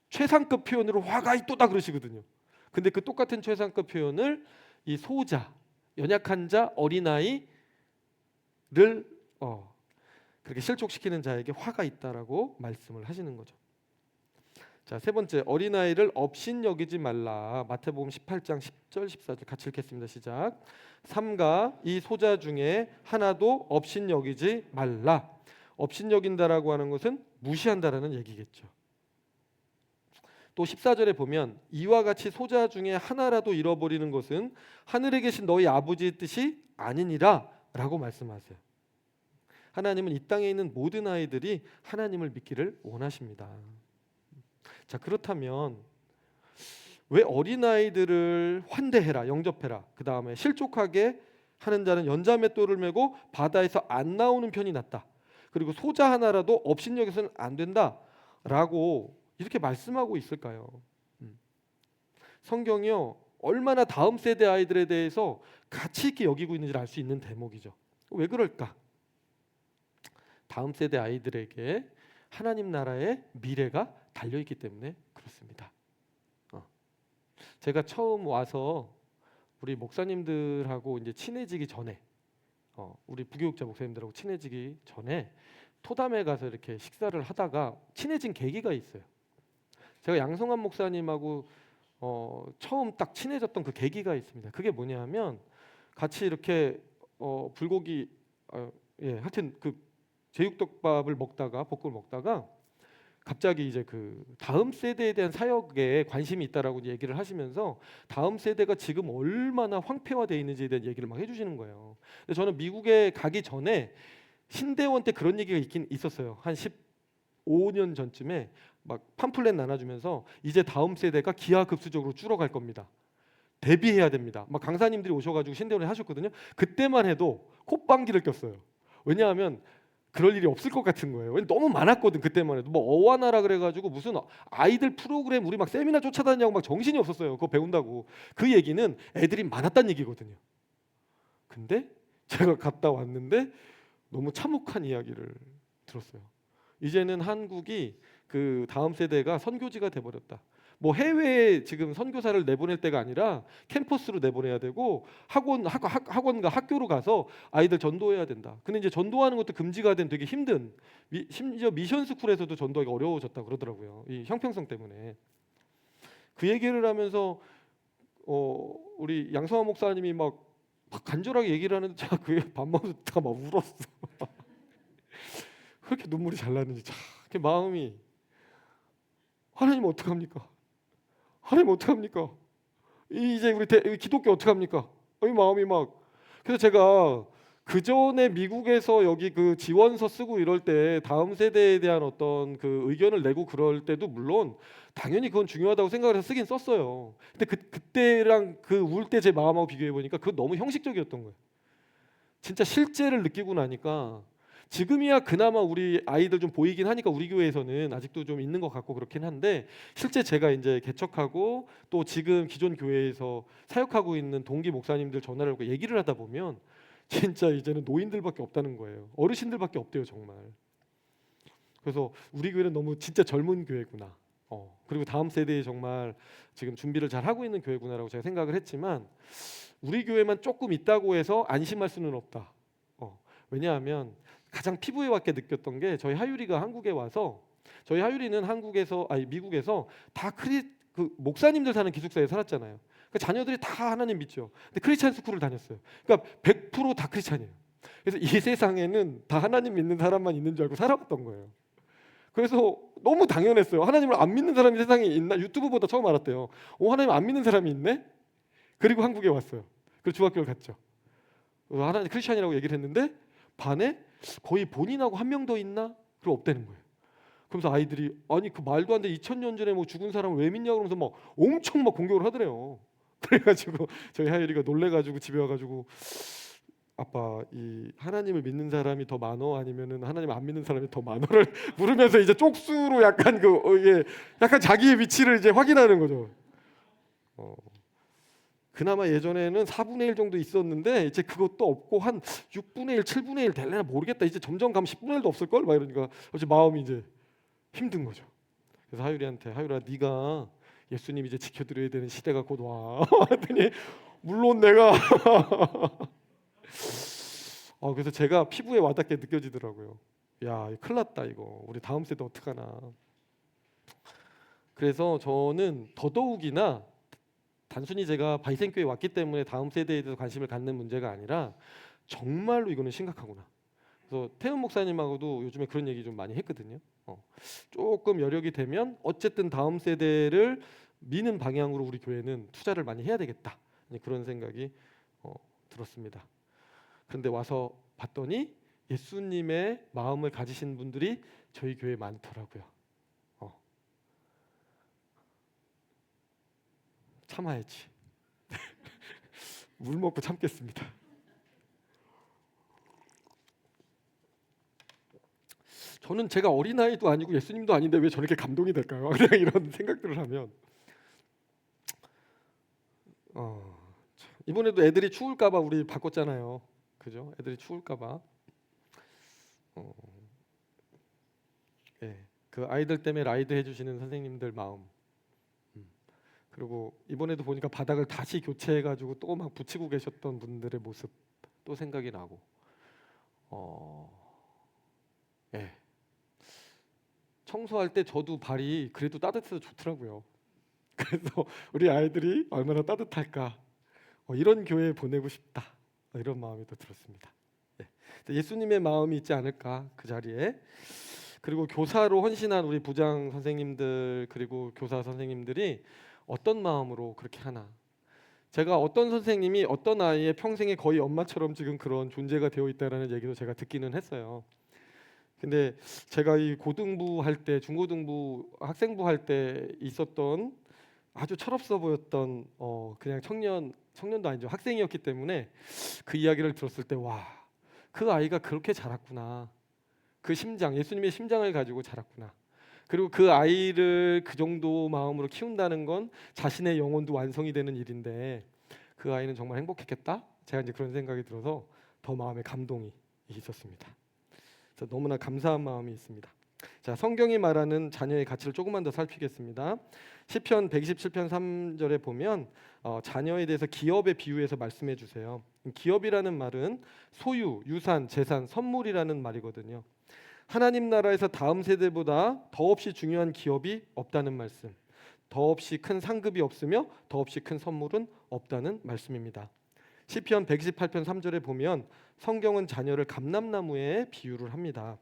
최상급 표현으로 화가 있도다 그러시거든요. 근데 그 똑같은 최상급 표현을 이 소자, 연약한 자, 어린아이를 그렇게 실족시키는 자에게 화가 있다라고 말씀을 하시는 거죠. 자, 세 번째, 어린아이를 업신여기지 말라. 마태복음 18장 10절 14절 같이 읽겠습니다. 시작. 삼가 이 소자 중에 하나도 업신여기지 말라. 업신여긴다라고 하는 것은 무시한다라는 얘기겠죠. 또 14절에 보면 이와 같이 소자 중에 하나라도 잃어버리는 것은 하늘에 계신 너희 아버지의 뜻이 아니니라 라고 말씀하세요. 하나님은 이 땅에 있는 모든 아이들이 하나님을 믿기를 원하십니다. 자, 그렇다면 왜 어린아이들을 환대해라, 영접해라, 그 다음에 실족하게 하는 자는 연자맷돌을 메고 바다에서 안 나오는 편이 낫다, 그리고 소자 하나라도 업신여겨서는 안 된다 라고 이렇게 말씀하고 있을까요? 성경이요, 얼마나 다음 세대 아이들에 대해서 가치 있게 여기고 있는지를 알 수 있는 대목이죠. 왜 그럴까? 다음 세대 아이들에게 하나님 나라의 미래가 달려있기 때문에 그렇습니다. 제가 처음 와서 우리 목사님들하고 이제 친해지기 전에, 우리 부교육자 목사님들하고 친해지기 전에 토담에 가서 이렇게 식사를 하다가 친해진 계기가 있어요. 제가 양성환 목사님하고 처음 딱 친해졌던 그 계기가 있습니다. 그게 뭐냐면 같이 이렇게 불고기, 하여튼 그 제육덮밥을 먹다가, 볶음을 먹다가 갑자기 이제 그 다음 세대에 대한 사역에 관심이 있다라고 얘기를 하시면서 다음 세대가 지금 얼마나 황폐화되어 있는지에 대한 얘기를 막 해주시는 거예요. 근데 저는 미국에 가기 전에 신대원 때 그런 얘기가 있긴 있었어요. 한 15년 전쯤에 막 팜플렛 나눠주면서 이제 다음 세대가 기하급수적으로 줄어갈 겁니다. 대비해야 됩니다. 막 강사님들이 오셔가지고 신대원에 하셨거든요. 그때만 해도 콧방귀를 꼈어요. 왜냐하면 그럴 일이 없을 것 같은 거예요. 너무 많았거든. 그때만 해도 뭐 어와나라 그래가지고 무슨 아이들 프로그램 우리 막 세미나 쫓아다니냐고 막 정신이 없었어요. 그거 배운다고. 그 얘기는 애들이 많았다는 얘기거든요. 근데 제가 갔다 왔는데 너무 참혹한 이야기를 들었어요. 이제는 한국이 그 다음 세대가 선교지가 돼버렸다. 뭐 해외에 지금 선교사를 내보낼 때가 아니라 캠퍼스로 내보내야 되고 학원과 학교로 가서 아이들 전도해야 된다. 근데 이제 전도하는 것도 금지가 된 되게 힘든, 심지어 미션 스쿨에서도 전도하기 어려워졌다 그러더라고요. 이 형평성 때문에. 그 얘기를 하면서 우리 양성환 목사님이 막 간절하게 얘기를 하는데 제가 그에 밥 먹을 때가 막 울었어. 그렇게 눈물이 잘 나는지 참 마음이, 하나님 어떡합니까? 하나님 어떡합니까? 이제 우리 기독교 어떡합니까? 이 마음이 막. 그래서 제가 그 전에 미국에서 여기 그 지원서 쓰고 이럴 때 다음 세대에 대한 어떤 그 의견을 내고 그럴 때도 물론 당연히 그건 중요하다고 생각을 해서 쓰긴 썼어요. 근데 그때랑 그 울 때 제 마음하고 비교해 보니까 그거 너무 형식적이었던 거예요. 진짜 실제를 느끼고 나니까 지금이야 그나마 우리 아이들 좀 보이긴 하니까 우리 교회에서는 아직도 좀 있는 것 같고 그렇긴 한데, 실제 제가 이제 개척하고 또 지금 기존 교회에서 사역하고 있는 동기 목사님들 전화를 하고 얘기를 하다 보면 진짜 이제는 노인들밖에 없다는 거예요. 어르신들밖에 없대요 정말. 그래서 우리 교회는 너무 진짜 젊은 교회구나. 그리고 다음 세대에 정말 지금 준비를 잘 하고 있는 교회구나라고 제가 생각을 했지만, 우리 교회만 조금 있다고 해서 안심할 수는 없다. 왜냐하면 가장 피부에 와닿게 느꼈던 게, 저희 하율이가 한국에 와서, 저희 하율이는 미국에서 다 그 목사님들 사는 기숙사에 살았잖아요. 그 자녀들이 다 하나님 믿죠. 근데 크리스찬 스쿨을 다녔어요. 그러니까 100% 다 크리스찬이에요. 그래서 이 세상에는 다 하나님 믿는 사람만 있는 줄 알고 살아왔던 거예요. 그래서 너무 당연했어요. 하나님을 안 믿는 사람이 세상에 있나? 유튜브 보다 처음 알았대요. 하나님 안 믿는 사람이 있네? 그리고 한국에 왔어요. 그리고 중학교를 갔죠. 하나님 크리스찬이라고 얘기를 했는데 반에 거의 본인하고 한 명 더 있나? 그리고 없다는 거예요. 그러면서 아이들이 아니 그 말도 안 돼, 2000년 전에 뭐 죽은 사람을 왜 믿냐 그러면서 막 엄청 막 공격을 하더래요. 그래가지고 저희 하율이가 놀래가지고 집에 와가지고, 아빠 이 하나님을 믿는 사람이 더 많어 아니면은 하나님 안 믿는 사람이 더 많어를 물으면서 이제 쪽수로 약간 이게 약간 자기의 위치를 이제 확인하는 거죠. 그나마 예전에는 4분의 1 정도 있었는데 이제 그것도 없고 한 6분의 1, 7분의 1 될래나 모르겠다. 이제 점점 가면 10분의 1도 없을 걸 막 이러니까 이제 마음이 이제 힘든 거죠. 그래서 하율이한테, 하율아 네가 예수님 이제 지켜드려야 되는 시대가 곧 와. 했더니 물론 내가 그래서 제가 피부에 와닿게 느껴지더라고요. 야, 이거 큰일 났다 이거. 우리 다음 세대 어떡하나. 그래서 저는 더더욱이나 단순히 제가 바이생교에 왔기 때문에 다음 세대에 대해서 관심을 갖는 문제가 아니라 정말로 이거는 심각하구나. 그래서 태훈 목사님하고도 요즘에 그런 얘기 좀 많이 했거든요. 조금 여력이 되면 어쨌든 다음 세대를 미는 방향으로 우리 교회는 투자를 많이 해야 되겠다. 그런 생각이 들었습니다. 그런데 와서 봤더니 예수님의 마음을 가지신 분들이 저희 교회에 많더라고요. 참아야지. 물 먹고 참겠습니다. 저는 제가 어린아이도 아니고 예수님도 아닌데 왜 저렇게 감동이 될까요? 그냥 이런 생각들을 하면 이번에도 애들이 추울까봐 우리 바꿨잖아요. 그죠? 애들이 추울까봐 예, 그 아이들 때문에 라이드 해주시는 선생님들 마음, 그리고 이번에도 보니까 바닥을 다시 교체해가지고 또 막 붙이고 계셨던 분들의 모습 또 생각이 나고 예. 청소할 때 저도 발이 그래도 따뜻해서 좋더라고요. 그래서 우리 아이들이 얼마나 따뜻할까, 이런 교회에 보내고 싶다, 이런 마음이 또 들었습니다. 예수님의 마음이 있지 않을까 그 자리에. 그리고 교사로 헌신한 우리 부장 선생님들 그리고 교사 선생님들이 어떤 마음으로 그렇게 하나. 제가 어떤 선생님이 어떤 아이의 평생에 거의 엄마처럼 지금 그런 존재가 되어 있다라는 얘기도 제가 듣기는 했어요. 근데 제가 이 고등부 할 때, 중고등부 학생부 할 때 있었던 아주 철없어 보였던 그냥 청년도 아니죠, 학생이었기 때문에 그 이야기를 들었을 때 와, 그 아이가 그렇게 자랐구나. 그 심장, 예수님의 심장을 가지고 자랐구나. 그리고 그 아이를 그 정도 마음으로 키운다는 건 자신의 영혼도 완성이 되는 일인데 그 아이는 정말 행복했겠다. 제가 이제 그런 생각이 들어서 더 마음에 감동이 있었습니다. 그래서 너무나 감사한 마음이 있습니다. 자, 성경이 말하는 자녀의 가치를 조금만 더 살피겠습니다. 시편 127편 3절에 보면 자녀에 대해서 기업에 비유해서 말씀해 주세요. 기업이라는 말은 소유, 유산, 재산, 선물이라는 말이거든요. 하나님 나라에서 다음 세대보다 더없이 중요한 기업이 없다는 말씀, 더없이 큰 상급이 없으며 더없이 큰 선물은 없다는 말씀입니다. 시편 128편 3절에 보면 성경은 자녀를 감람나무에 비유를 합니다.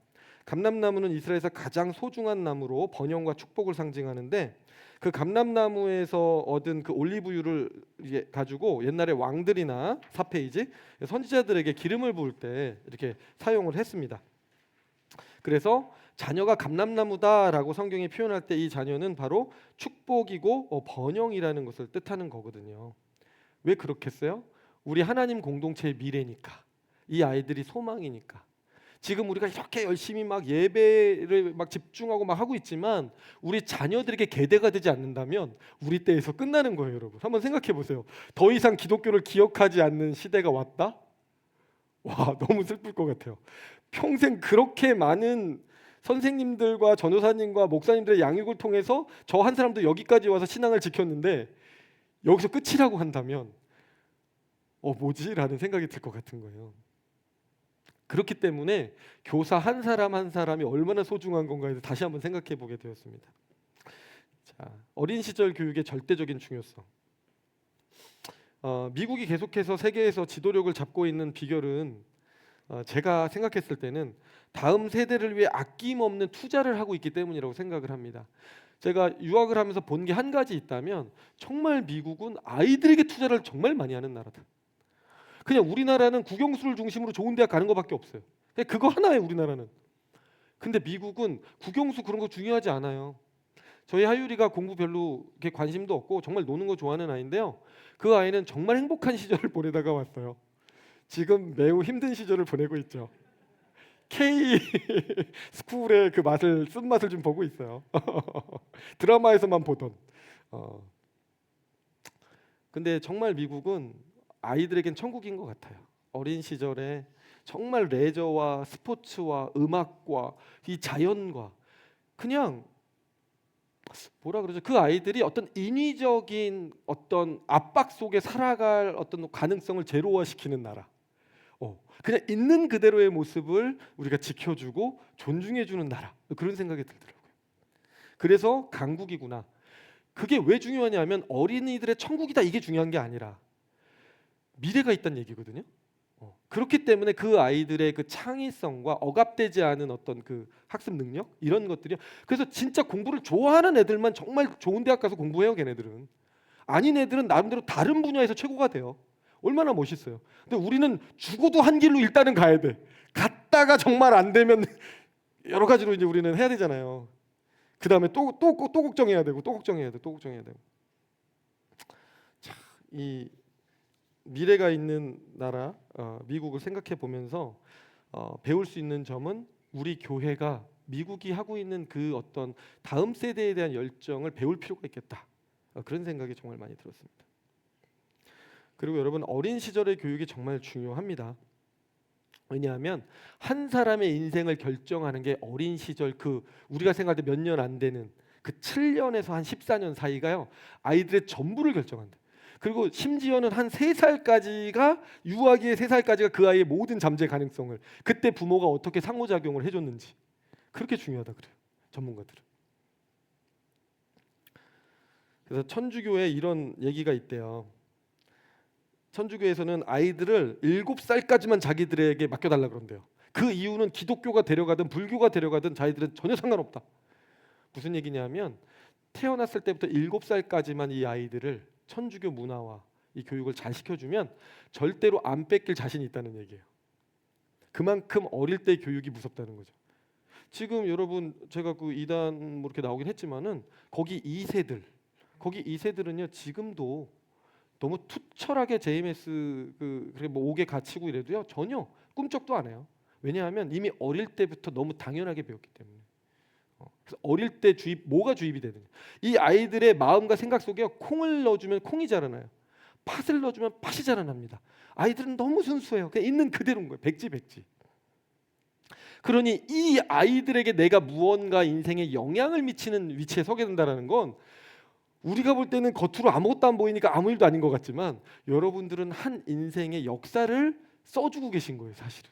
감람나무는 이스라엘에서 가장 소중한 나무로 번영과 축복을 상징하는데 그 감람나무에서 얻은 그 올리브유를 가지고 옛날에 왕들이나 사페이지 선지자들에게 기름을 부을 때 이렇게 사용을 했습니다. 그래서 자녀가 감람나무다라고 성경이 표현할 때 이 자녀는 바로 축복이고 번영이라는 것을 뜻하는 거거든요. 왜 그렇겠어요? 우리 하나님 공동체의 미래니까. 이 아이들이 소망이니까. 지금 우리가 이렇게 열심히 막 예배를 막 집중하고 막 하고 있지만 우리 자녀들에게 계대가 되지 않는다면 우리 때에서 끝나는 거예요, 여러분. 한번 생각해 보세요. 더 이상 기독교를 기억하지 않는 시대가 왔다? 와, 너무 슬플 것 같아요. 평생 그렇게 많은 선생님들과 전도사님과 목사님들의 양육을 통해서 저 한 사람도 여기까지 와서 신앙을 지켰는데 여기서 끝이라고 한다면 뭐지? 라는 생각이 들 것 같은 거예요. 그렇기 때문에 교사 한 사람 한 사람이 얼마나 소중한 건가에 다시 한번 생각해 보게 되었습니다. 자, 어린 시절 교육의 절대적인 중요성. 미국이 계속해서 세계에서 지도력을 잡고 있는 비결은 제가 생각했을 때는 다음 세대를 위해 아낌없는 투자를 하고 있기 때문이라고 생각을 합니다. 제가 유학을 하면서 본 게 한 가지 있다면 정말 미국은 아이들에게 투자를 정말 많이 하는 나라다. 그냥 우리나라는 국영수를 중심으로 좋은 대학 가는 것밖에 없어요. 그거 하나예요, 우리나라는. 근데 미국은 국영수 그런 거 중요하지 않아요. 저희 하율이가 공부 별로 이렇게 관심도 없고 정말 노는 거 좋아하는 아이인데요. 그 아이는 정말 행복한 시절을 보내다가 왔어요. 지금 매우 힘든 시절을 보내고 있죠. K 스쿨의 그 맛을 쓴맛을 좀 보고 있어요. 드라마에서만 보던. 근데 정말 미국은 아이들에겐 천국인 것 같아요. 어린 시절에 정말 레저와 스포츠와 음악과 이 자연과 그냥 뭐라 그러죠? 그 아이들이 어떤 인위적인 어떤 압박 속에 살아갈 어떤 가능성을 제로화시키는 나라. 그냥 있는 그대로의 모습을 우리가 지켜주고 존중해주는 나라, 그런 생각이 들더라고요. 그래서 강국이구나. 그게 왜 중요하냐면 어린이들의 천국이다 이게 중요한 게 아니라 미래가 있다는 얘기거든요. 그렇기 때문에 그 아이들의 그 창의성과 억압되지 않은 어떤 그 학습 능력 이런 것들이요. 그래서 진짜 공부를 좋아하는 애들만 정말 좋은 대학 가서 공부해요. 걔네들은 아닌 애들은 나름대로 다른 분야에서 최고가 돼요. 얼마나 멋있어요. 근데 우리는 죽어도 한 길로 일단은 가야 돼. 갔다가 정말 안 되면 여러 가지로 이제 우리는 해야 되잖아요. 그 다음에 또 걱정해야 되고 또 걱정해야 돼. 또 걱정해야 되고. 자, 이 미래가 있는 나라 미국을 생각해 보면서 배울 수 있는 점은 우리 교회가 미국이 하고 있는 그 어떤 다음 세대에 대한 열정을 배울 필요가 있겠다. 그런 생각이 정말 많이 들었습니다. 그리고 여러분 어린 시절의 교육이 정말 중요합니다. 왜냐하면 한 사람의 인생을 결정하는 게 어린 시절 그 우리가 생각할 때 몇 년 안 되는 그 7년에서 한 14년 사이가요. 아이들의 전부를 결정한다. 그리고 심지어는 한 3살까지가 유아기의 3살까지가 그 아이의 모든 잠재 가능성을 그때 부모가 어떻게 상호작용을 해줬는지 그렇게 중요하다 그래요. 전문가들은. 그래서 천주교에 이런 얘기가 있대요. 천주교에서는 아이들을 7살까지만 자기들에게 맡겨달라 그런대요. 그 이유는 기독교가 데려가든 불교가 데려가든 자기들은 전혀 상관없다. 무슨 얘기냐면 태어났을 때부터 7살까지만 이 아이들을 천주교 문화와 이 교육을 잘 시켜주면 절대로 안 뺏길 자신이 있다는 얘기예요. 그만큼 어릴 때 교육이 무섭다는 거죠. 지금 여러분 제가 그 이단 뭐 이렇게 나오긴 했지만은 거기 2세들은요 지금도 너무 투철하게 JMS 그렇게 뭐 옥에 갇히고 이래도요 전혀 꿈쩍도 안 해요. 왜냐하면 이미 어릴 때부터 너무 당연하게 배웠기 때문에. 그래서 어릴 때 뭐가 주입이 되느냐. 이 아이들의 마음과 생각 속에 콩을 넣어주면 콩이 자라나요. 팥을 넣어주면 팥이 자라납니다. 아이들은 너무 순수해요. 그냥 있는 그대로인 거예요. 백지. 그러니 이 아이들에게 내가 무언가 인생에 영향을 미치는 위치에 서게 된다는 건 우리가 볼 때는 겉으로 아무것도 안 보이니까 아무 일도 아닌 것 같지만 여러분들은 한 인생의 역사를 써주고 계신 거예요. 사실은.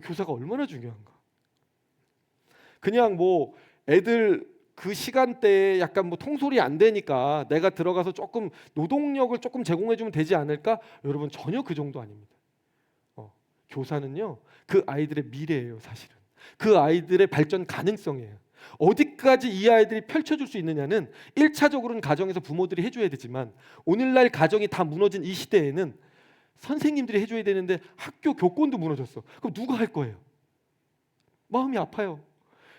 교사가 얼마나 중요한가. 그냥 뭐 애들 그 시간대에 약간 뭐 통솔이 안 되니까 내가 들어가서 조금 노동력을 조금 제공해주면 되지 않을까? 여러분 전혀 그 정도 아닙니다. 교사는요 그 아이들의 미래예요. 사실은 그 아이들의 발전 가능성이에요. 어디까지 이 아이들이 펼쳐줄 수 있느냐는 1차적으로는 가정에서 부모들이 해줘야 되지만 오늘날 가정이 다 무너진 이 시대에는 선생님들이 해줘야 되는데 학교 교권도 무너졌어. 그럼 누가 할 거예요? 마음이 아파요.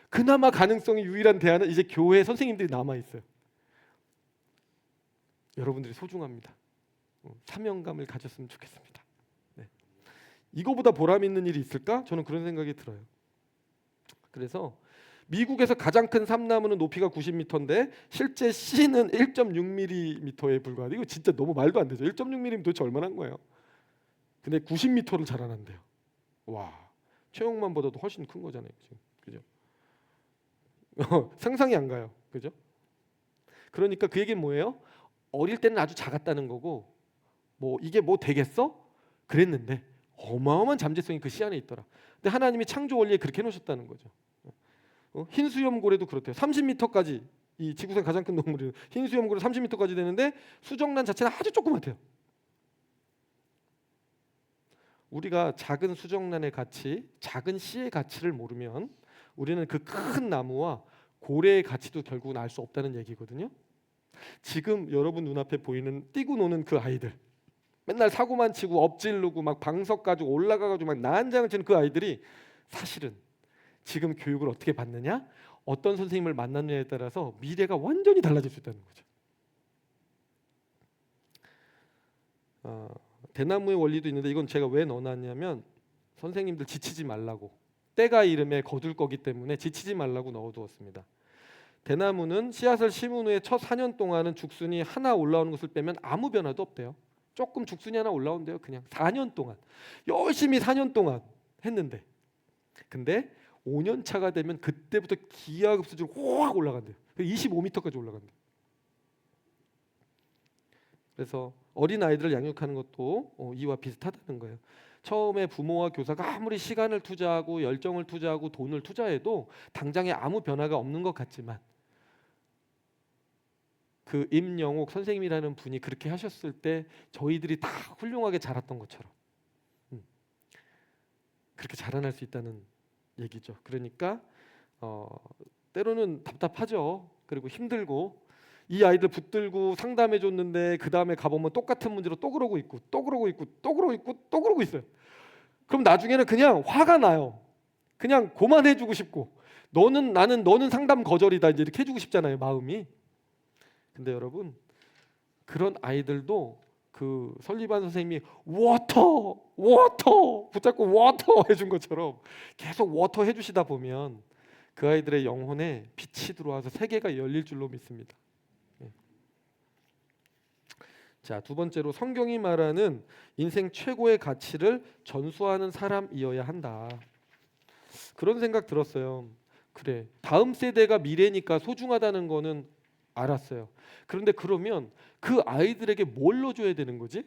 그나마 가능성이 유일한 대안은 이제 교회 선생님들이 남아있어요. 여러분들이 소중합니다. 사명감을 가졌으면 좋겠습니다. 네. 이거보다 보람 있는 일이 있을까? 저는 그런 생각이 들어요. 그래서 미국에서 가장 큰 삼나무는 높이가 90m인데 실제 씨는 1.6mm에 불과하다. 이거 진짜 너무 말도 안 되죠. 1.6mm면 도대체 얼마나 한 거예요? 근데 90m를 자라난대요. 와, 최영만보다도 훨씬 큰 거잖아요. 지금. 그죠? 상상이 안 가요. 그죠? 그러니까 그 얘기는 뭐예요? 어릴 때는 아주 작았다는 거고 뭐 이게 뭐 되겠어? 그랬는데 어마어마한 잠재성이 그 씨 안에 있더라. 근데 하나님이 창조 원리에 그렇게 해놓으셨다는 거죠. 흰 수염고래도 그렇대요. 30m까지 이 지구상 가장 큰 동물이 흰 수염고래 30m까지 되는데 수정란 자체는 아주 조그맣대요. 우리가 작은 수정란의 가치, 작은 씨의 가치를 모르면 우리는 그 큰 나무와 고래의 가치도 결국은 알 수 없다는 얘기거든요. 지금 여러분 눈앞에 보이는 뛰고 노는 그 아이들, 맨날 사고만 치고 엎질르고 막 방석 가지고 올라가가지고 막 난장을 치는 그 아이들이 사실은 지금 교육을 어떻게 받느냐, 어떤 선생님을 만났느냐에 따라서 미래가 완전히 달라질 수 있다는 거죠. 대나무의 원리도 있는데 이건 제가 왜 넣어놨냐면 선생님들 지치지 말라고, 때가 이름에 거둘 거기 때문에 지치지 말라고 넣어두었습니다. 대나무는 씨앗을 심은 후에 첫 4년 동안은 죽순이 하나 올라오는 것을 빼면 아무 변화도 없대요. 조금 죽순이 하나 올라온대요. 그냥 4년 동안 열심히 4년 동안 했는데, 근데 5년 차가 되면 그때부터 기하급수적으로 확 올라간대요. 25m까지 올라간대요. 그래서 어린 아이들을 양육하는 것도 이와 비슷하다는 거예요. 처음에 부모와 교사가 아무리 시간을 투자하고 열정을 투자하고 돈을 투자해도 당장에 아무 변화가 없는 것 같지만 그 임영옥 선생님이라는 분이 그렇게 하셨을 때 저희들이 다 훌륭하게 자랐던 것처럼 그렇게 자라날 수 있다는 얘기죠. 그러니까 때로는 답답하죠. 그리고 힘들고 이 아이들 붙들고 상담해 줬는데 그 다음에 가보면 똑같은 문제로 또 그러고 있고 또 그러고 있고 또 그러고 있고 또 그러고 있어요. 그럼 나중에는 그냥 화가 나요. 그냥 그만해주고 싶고 너는 상담 거절이다 이제 이렇게 해주고 싶잖아요, 마음이. 근데 여러분 그런 아이들도 그 설리반 선생님이 워터 붙잡고 워터 해준 것처럼 계속 워터 해주시다 보면 그 아이들의 영혼에 빛이 들어와서 세계가 열릴 줄로 믿습니다. 자, 두 번째로 성경이 말하는 인생 최고의 가치를 전수하는 사람이어야 한다. 그런 생각 들었어요. 그래, 다음 세대가 미래니까 소중하다는 거는 알았어요. 그런데 그러면 그 아이들에게 뭘 넣어줘야 되는 거지?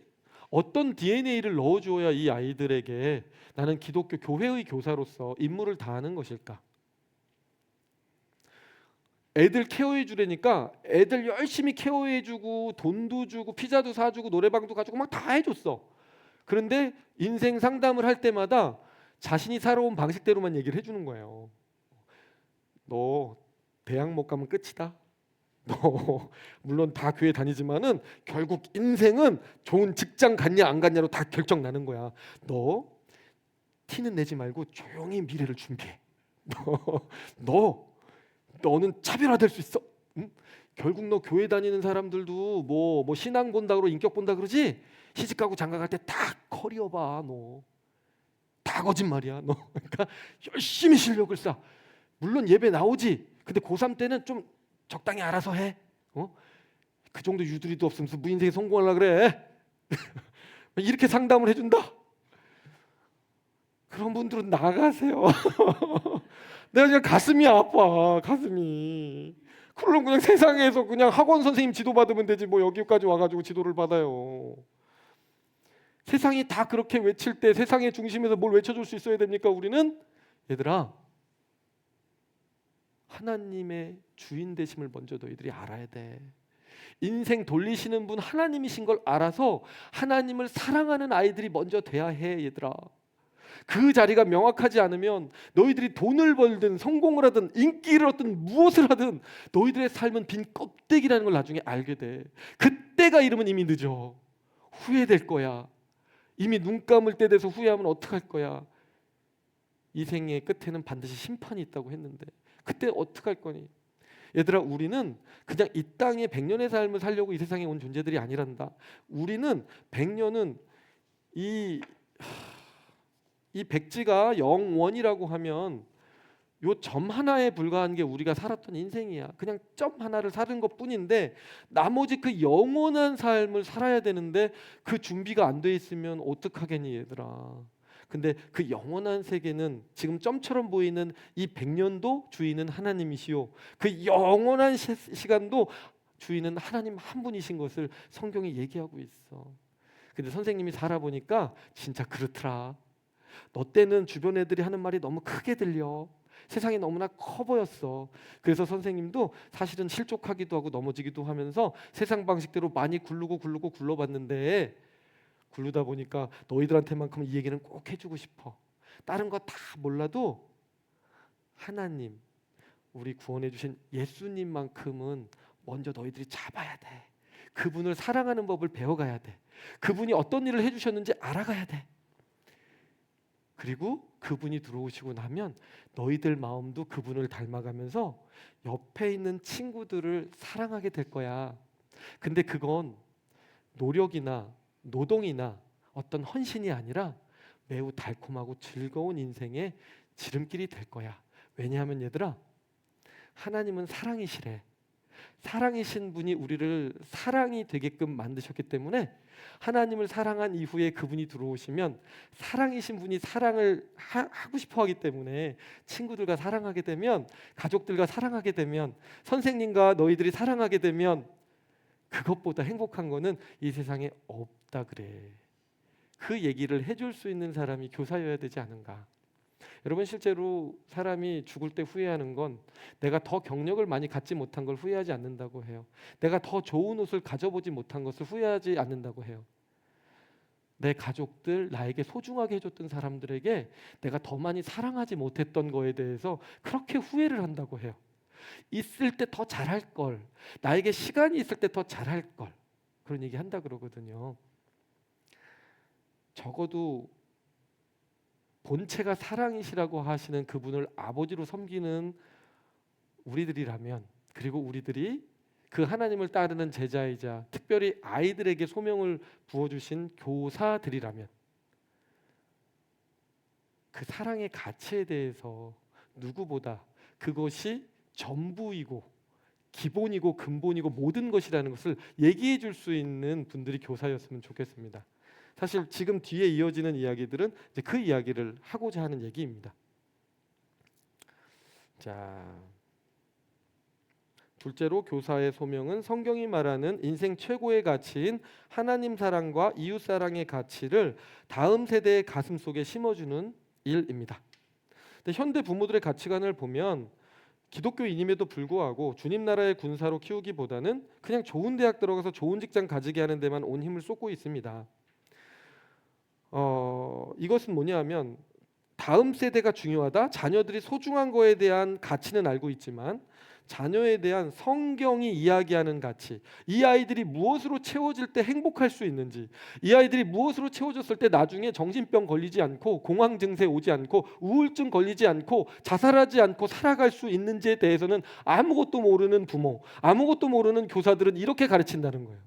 어떤 DNA를 넣어줘야 이 아이들에게 나는 기독교 교회의 교사로서 임무를 다하는 것일까? 애들 케어해 주려니까 애들 열심히 케어해 주고 돈도 주고 피자도 사주고 노래방도 가주고 막 다 해줬어. 그런데 인생 상담을 할 때마다 자신이 살아온 방식대로만 얘기를 해주는 거예요. 너 대학 못 가면 끝이다. 너 물론 다 교회 다니지만은 결국 인생은 좋은 직장 갔냐 안 갔냐로 다 결정 나는 거야. 너 티는 내지 말고 조용히 미래를 준비해. 너는 차별화될 수 있어. 응? 결국 너 교회 다니는 사람들도 뭐 신앙 본다고 인격 본다 그러지. 시집가고 장가갈 때 다 커리어 봐. 너 다 거짓말이야. 너 그러니까 열심히 실력을 쌓아. 물론 예배 나오지. 근데 고3 때는 좀 적당히 알아서 해. 그 정도 유두리도 없으면서 무인생에 성공하려고 그래. 이렇게 상담을 해준다. 그런 분들은 나가세요. 내가 그냥 가슴이 아파. 가슴이. 그럼 그냥 세상에서 그냥 학원 선생님 지도 받으면 되지 뭐 여기까지 와가지고 지도를 받아요. 세상이 다 그렇게 외칠 때 세상의 중심에서 뭘 외쳐줄 수 있어야 됩니까? 우리는 얘들아 하나님의 주인 되심을 먼저 너희들이 알아야 돼. 인생 돌리시는 분 하나님이신 걸 알아서 하나님을 사랑하는 아이들이 먼저 돼야 해. 얘들아 그 자리가 명확하지 않으면 너희들이 돈을 벌든 성공을 하든 인기를 얻든 무엇을 하든 너희들의 삶은 빈 껍데기라는 걸 나중에 알게 돼. 그때가 이르면 이미 늦어. 후회될 거야. 이미 눈 감을 때 돼서 후회하면 어떡할 거야. 이 생의 끝에는 반드시 심판이 있다고 했는데 그때 어떡할 거니. 얘들아 우리는 그냥 이 땅에 100년의 삶을 살려고 이 세상에 온 존재들이 아니란다. 우리는 100년은 이 백지가 영원이라고 하면 요 점 하나에 불과한 게 우리가 살았던 인생이야. 그냥 점 하나를 사는 것뿐인데 나머지 그 영원한 삶을 살아야 되는데 그 준비가 안 돼 있으면 어떡하겠니 얘들아. 근데 그 영원한 세계는 지금 점처럼 보이는 이 100년도 주인은 하나님이시오. 그 영원한 시간도 주인은 하나님 한 분이신 것을 성경이 얘기하고 있어. 근데 선생님이 살아보니까 진짜 그렇더라. 너 때는 주변 애들이 하는 말이 너무 크게 들려. 세상이 너무나 커 보였어. 그래서 선생님도 사실은 실족하기도 하고 넘어지기도 하면서 세상 방식대로 많이 굴러봤는데 굴르다 보니까 너희들한테만큼 이 얘기는 꼭 해주고 싶어. 다른 거 다 몰라도 하나님, 우리 구원해 주신 예수님만큼은 먼저 너희들이 잡아야 돼. 그분을 사랑하는 법을 배워가야 돼. 그분이 어떤 일을 해주셨는지 알아가야 돼. 그리고 그분이 들어오시고 나면 너희들 마음도 그분을 닮아가면서 옆에 있는 친구들을 사랑하게 될 거야. 근데 그건 노력이나 노동이나 어떤 헌신이 아니라 매우 달콤하고 즐거운 인생의 지름길이 될 거야. 왜냐하면 얘들아 하나님은 사랑이시래. 사랑이신 분이 우리를 사랑이 되게끔 만드셨기 때문에 하나님을 사랑한 이후에 그분이 들어오시면 사랑이신 분이 사랑을 하고 싶어 하기 때문에 친구들과 사랑하게 되면 가족들과 사랑하게 되면 선생님과 너희들이 사랑하게 되면 그것보다 행복한 거는 이 세상에 없다 그래. 그 얘기를 해줄 수 있는 사람이 교사여야 되지 않은가. 여러분, 실제로 사람이 죽을 때 후회하는 건 내가 더 경력을 많이 갖지 못한 걸 후회하지 않는다고 해요. 내가 더 좋은 옷을 가져보지 못한 것을 후회하지 않는다고 해요. 내 가족들, 나에게 소중하게 해줬던 사람들에게 내가 더 많이 사랑하지 못했던 거에 대해서 그렇게 후회를 한다고 해요. 있을 때 더 잘할 걸, 나에게 시간이 있을 때 더 잘할 걸, 그런 얘기 한다 그러거든요. 적어도 본체가 사랑이시라고 하시는 그분을 아버지로 섬기는 우리들이라면, 그리고 우리들이 그 하나님을 따르는 제자이자 특별히 아이들에게 소명을 부어주신 교사들이라면, 그 사랑의 가치에 대해서 누구보다 그것이 전부이고 기본이고 근본이고 모든 것이라는 것을 얘기해 줄 수 있는 분들이 교사였으면 좋겠습니다. 사실 지금 뒤에 이어지는 이야기들은 이제 그 이야기를 하고자 하는 얘기입니다. 자, 둘째로 교사의 소명은 성경이 말하는 인생 최고의 가치인 하나님 사랑과 이웃 사랑의 가치를 다음 세대의 가슴 속에 심어주는 일입니다. 근데 현대 부모들의 가치관을 보면 기독교인임에도 불구하고 주님 나라의 군사로 키우기보다는 그냥 좋은 대학 들어가서 좋은 직장 가지게 하는 데만 온 힘을 쏟고 있습니다. 이것은 뭐냐면 다음 세대가 중요하다, 자녀들이 소중한 거에 대한 가치는 알고 있지만 자녀에 대한 성경이 이야기하는 가치, 이 아이들이 무엇으로 채워질 때 행복할 수 있는지, 이 아이들이 무엇으로 채워졌을 때 나중에 정신병 걸리지 않고 공황 증세 오지 않고 우울증 걸리지 않고 자살하지 않고 살아갈 수 있는지에 대해서는 아무것도 모르는 부모, 아무것도 모르는 교사들은 이렇게 가르친다는 거예요.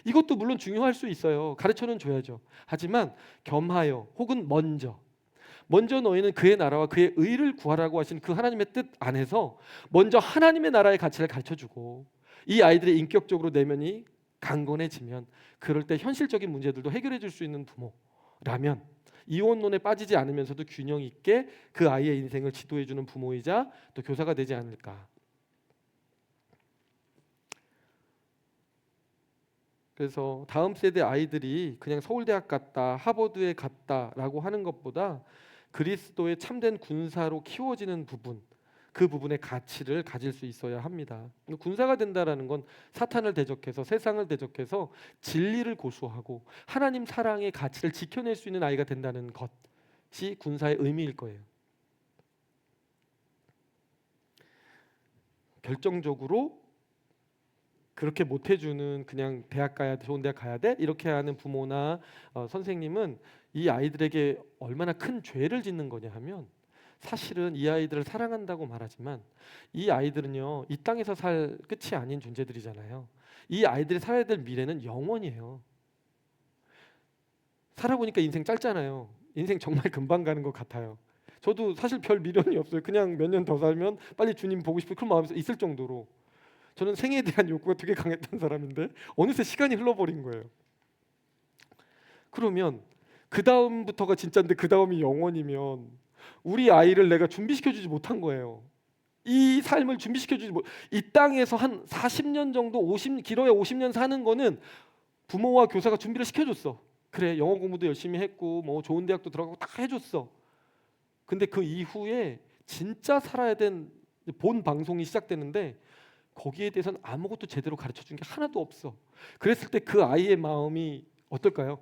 이것도 물론 중요할 수 있어요. 가르쳐는 줘야죠. 하지만 겸하여 혹은 먼저 너희는 그의 나라와 그의 의를 구하라고 하신 그 하나님의 뜻 안에서 먼저 하나님의 나라의 가치를 가르쳐주고, 이 아이들의 인격적으로 내면이 강건해지면 그럴 때 현실적인 문제들도 해결해 줄 수 있는 부모라면, 이혼론에 빠지지 않으면서도 균형 있게 그 아이의 인생을 지도해 주는 부모이자 또 교사가 되지 않을까. 그래서 다음 세대 아이들이 그냥 서울대학 갔다, 하버드에 갔다라고 하는 것보다 그리스도의 참된 군사로 키워지는 부분, 그 부분의 가치를 가질 수 있어야 합니다. 군사가 된다라는 건 사탄을 대적해서, 세상을 대적해서 진리를 고수하고 하나님 사랑의 가치를 지켜낼 수 있는 아이가 된다는 것이 군사의 의미일 거예요. 결정적으로 그렇게 못 해주는, 그냥 대학 가야 돼, 좋은 대학 가야 돼, 이렇게 하는 부모나 선생님은 이 아이들에게 얼마나 큰 죄를 짓는 거냐 하면, 사실은 이 아이들을 사랑한다고 말하지만 이 아이들은요, 이 땅에서 살 끝이 아닌 존재들이잖아요. 이 아이들이 살아야 될 미래는 영원이에요. 살아보니까 인생 짧잖아요. 인생 정말 금방 가는 것 같아요. 저도 사실 별 미련이 없어요. 그냥 몇 년 더 살면 빨리 주님 보고 싶은 그런 마음이 있을 정도로 저는 생에 대한 욕구가 되게 강했던 사람인데 어느새 시간이 흘러버린 거예요. 그러면 그 다음부터가 진짜인데 그 다음이 영원이면 우리 아이를 내가 준비시켜주지 못한 거예요. 이 삶을 준비시켜주지 못. 이 땅에서 한 40년 정도, 길어야 50년 사는 거는 부모와 교사가 준비를 시켜줬어. 그래, 영어 공부도 열심히 했고 뭐 좋은 대학도 들어가고 다 해줬어. 근데 그 이후에 진짜 살아야 된 본 방송이 시작되는데 거기에 대해서는 아무것도 제대로 가르쳐준 게 하나도 없어. 그랬을 때 그 아이의 마음이 어떨까요?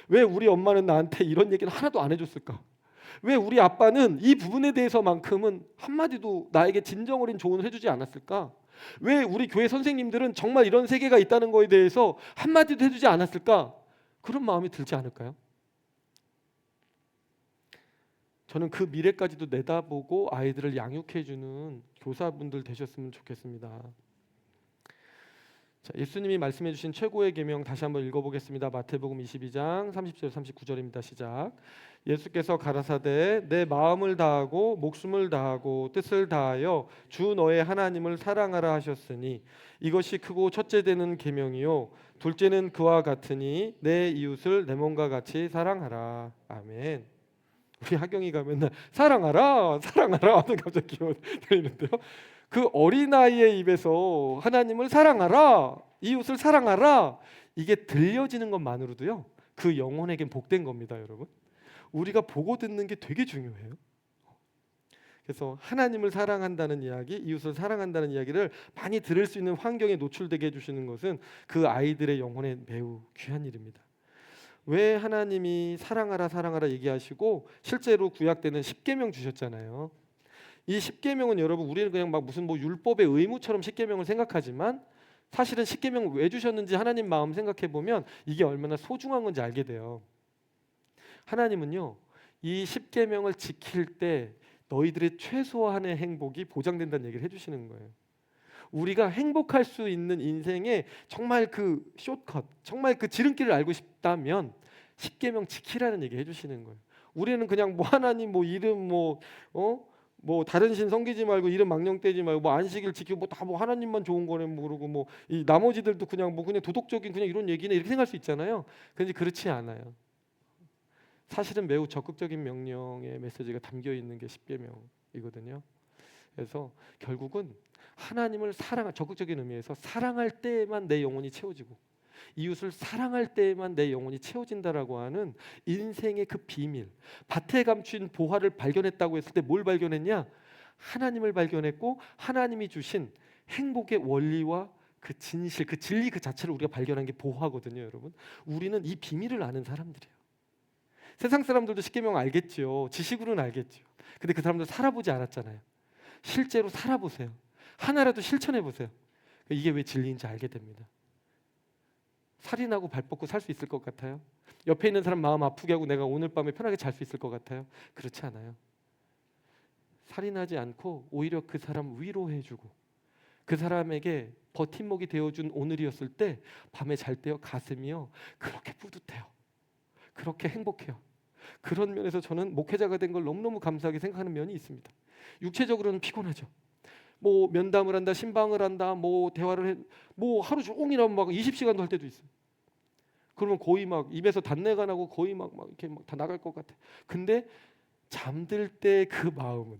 왜 우리 엄마는 나한테 이런 얘기는 하나도 안 해줬을까? 왜 우리 아빠는 이 부분에 대해서만큼은 한마디도 나에게 진정 어린 조언을 해주지 않았을까? 왜 우리 교회 선생님들은 정말 이런 세계가 있다는 거에 대해서 한마디도 해주지 않았을까? 그런 마음이 들지 않을까요? 저는 그 미래까지도 내다보고 아이들을 양육해주는 교사분들 되셨으면 좋겠습니다. 자, 예수님이 말씀해 주신 최고의 계명 다시 한번 읽어보겠습니다. 마태복음 22장 30절 39절입니다. 시작. 예수께서 가라사대 내 마음을 다하고 목숨을 다하고 뜻을 다하여 주 너의 하나님을 사랑하라 하셨으니 이것이 크고 첫째 되는 계명이요 둘째는 그와 같으니 내 이웃을 내 몸과 같이 사랑하라. 아멘. 우리 하경이가 맨날 사랑하라 하는 갑자기 들리는데요. 그 어린아이의 입에서 하나님을 사랑하라, 이웃을 사랑하라, 이게 들려지는 것만으로도요 그 영혼에겐 복된 겁니다, 여러분. 우리가 보고 듣는 게 되게 중요해요. 그래서 하나님을 사랑한다는 이야기, 이웃을 사랑한다는 이야기를 많이 들을 수 있는 환경에 노출되게 해주시는 것은 그 아이들의 영혼에 매우 귀한 일입니다. 왜 하나님이 사랑하라 사랑하라 얘기하시고 실제로 구약 때는 십계명 주셨잖아요. 이 십계명은 여러분 우리는 그냥 막 무슨 뭐 율법의 의무처럼 십계명을 생각하지만 사실은 십계명 왜 주셨는지 하나님 마음 생각해 보면 이게 얼마나 소중한 건지 알게 돼요. 하나님은요, 이 십계명을 지킬 때 너희들의 최소한의 행복이 보장된다는 얘기를 해주시는 거예요. 우리가 행복할 수 있는 인생에 정말 그 숏컷, 정말 그 지름길을 알고 싶다면 십계명 지키라는 얘기 해주시는 거예요. 우리는 그냥 뭐 하나님 뭐 이름 뭐 다른 신 섬기지 말고 이름 망령 떼지 말고 뭐 안식일 지키고 뭐 다 뭐 하나님만 좋은 거네 모르고 뭐 이 나머지들도 그냥 뭐 그냥 도덕적인 그냥 이런 얘기네 이렇게 생각할 수 있잖아요. 그런데 그렇지 않아요. 사실은 매우 적극적인 명령의 메시지가 담겨 있는 게 십계명이거든요. 그래서 결국은 하나님을 적극적인 의미에서 사랑할 때에만 내 영혼이 채워지고 이웃을 사랑할 때에만 내 영혼이 채워진다라고 하는 인생의 그 비밀, 밭에 감춘 보화를 발견했다고 했을 때 뭘 발견했냐? 하나님을 발견했고 하나님이 주신 행복의 원리와 그 진실, 그 진리 그 자체를 우리가 발견한 게 보화거든요, 여러분. 우리는 이 비밀을 아는 사람들이에요. 세상 사람들도 십계명 알겠죠. 지식으로는 알겠죠. 근데 그 사람들 살아보지 않았잖아요. 실제로 살아보세요. 하나라도 실천해 보세요. 이게 왜 진리인지 알게 됩니다. 살인하고 발 뻗고 살 수 있을 것 같아요? 옆에 있는 사람 마음 아프게 하고 내가 오늘 밤에 편하게 잘 수 있을 것 같아요? 그렇지 않아요. 살인하지 않고 오히려 그 사람 위로해주고 그 사람에게 버팀목이 되어준 오늘이었을 때 밤에 잘 때요 가슴이요 그렇게 뿌듯해요. 그렇게 행복해요. 그런 면에서 저는 목회자가 된 걸 너무너무 감사하게 생각하는 면이 있습니다. 육체적으로는 피곤하죠. 뭐 면담을 한다, 신방을 한다, 뭐 대화를 해, 뭐 하루 종일 막 20시간도 할 때도 있어요. 그러면 거의 막 입에서 단내가 나고 거의 막 이렇게 막 다 나갈 것 같아. 근데 잠들 때 그 마음은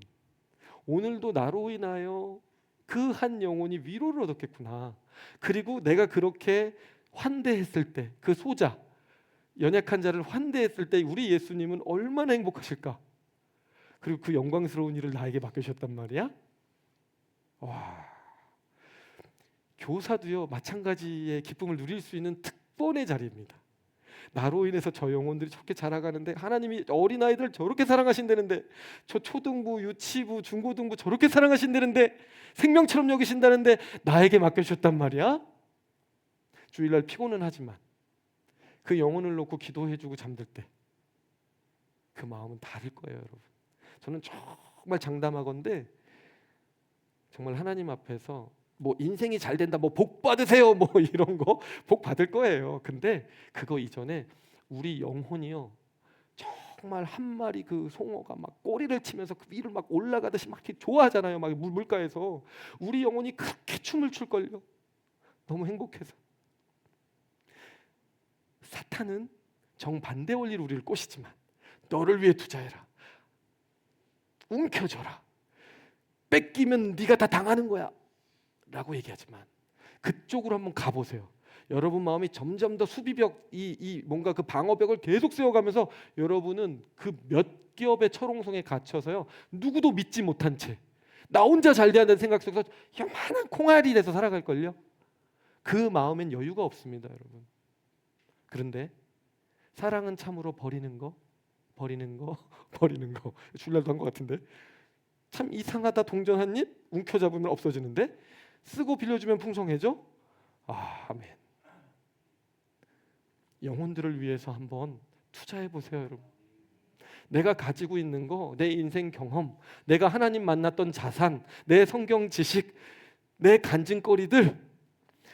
오늘도 나로 인하여 그 한 영혼이 위로를 얻었겠구나. 그리고 내가 그렇게 환대했을 때 그 소자 연약한 자를 환대했을 때 우리 예수님은 얼마나 행복하실까? 그리고 그 영광스러운 일을 나에게 맡겨주셨단 말이야. 와, 교사도요 마찬가지의 기쁨을 누릴 수 있는 특권의 자리입니다. 나로 인해서 저 영혼들이 저렇게 자라가는데 하나님이 어린아이들 저렇게 사랑하신다는데 저 초등부, 유치부, 중고등부 저렇게 사랑하신다는데 생명처럼 여기신다는데 나에게 맡겨주셨단 말이야. 주일날 피곤은 하지만 그 영혼을 놓고 기도해주고 잠들 때 그 마음은 다를 거예요, 여러분. 저는 정말 장담하건대 정말 하나님 앞에서 뭐 인생이 잘 된다, 뭐 복 받으세요, 뭐 이런 거 복 받을 거예요. 근데 그거 이전에 우리 영혼이요 정말 한 마리 그 송어가 막 꼬리를 치면서 그 위를 막 올라가듯이 막 이렇게 좋아하잖아요. 막 물가에서 우리 영혼이 그렇게 춤을 출 걸요. 너무 행복해서. 사탄은 정반대 원리로 우리를 꼬시지만 너를 위해 투자해라, 움켜줘라, 뺏기면 네가 다 당하는 거야 라고 얘기하지만 그쪽으로 한번 가보세요. 여러분 마음이 점점 더 수비벽 이 뭔가 그 방어벽을 계속 세워가면서 여러분은 그 몇 겹의 철옹성에 갇혀서요 누구도 믿지 못한 채 나 혼자 잘 돼야 된다는 생각 속에서 요만한 콩알이 돼서 살아갈걸요. 그 마음엔 여유가 없습니다, 여러분. 그런데 사랑은 참으로 버리는 거 줄날도 한 것 같은데 참 이상하다. 동전 한 입 움켜잡으면 없어지는데 쓰고 빌려주면 풍성해져. 아멘. 영혼들을 위해서 한번 투자해 보세요, 여러분. 내가 가지고 있는 거, 내 인생 경험, 내가 하나님 만났던 자산, 내 성경 지식, 내 간증거리들,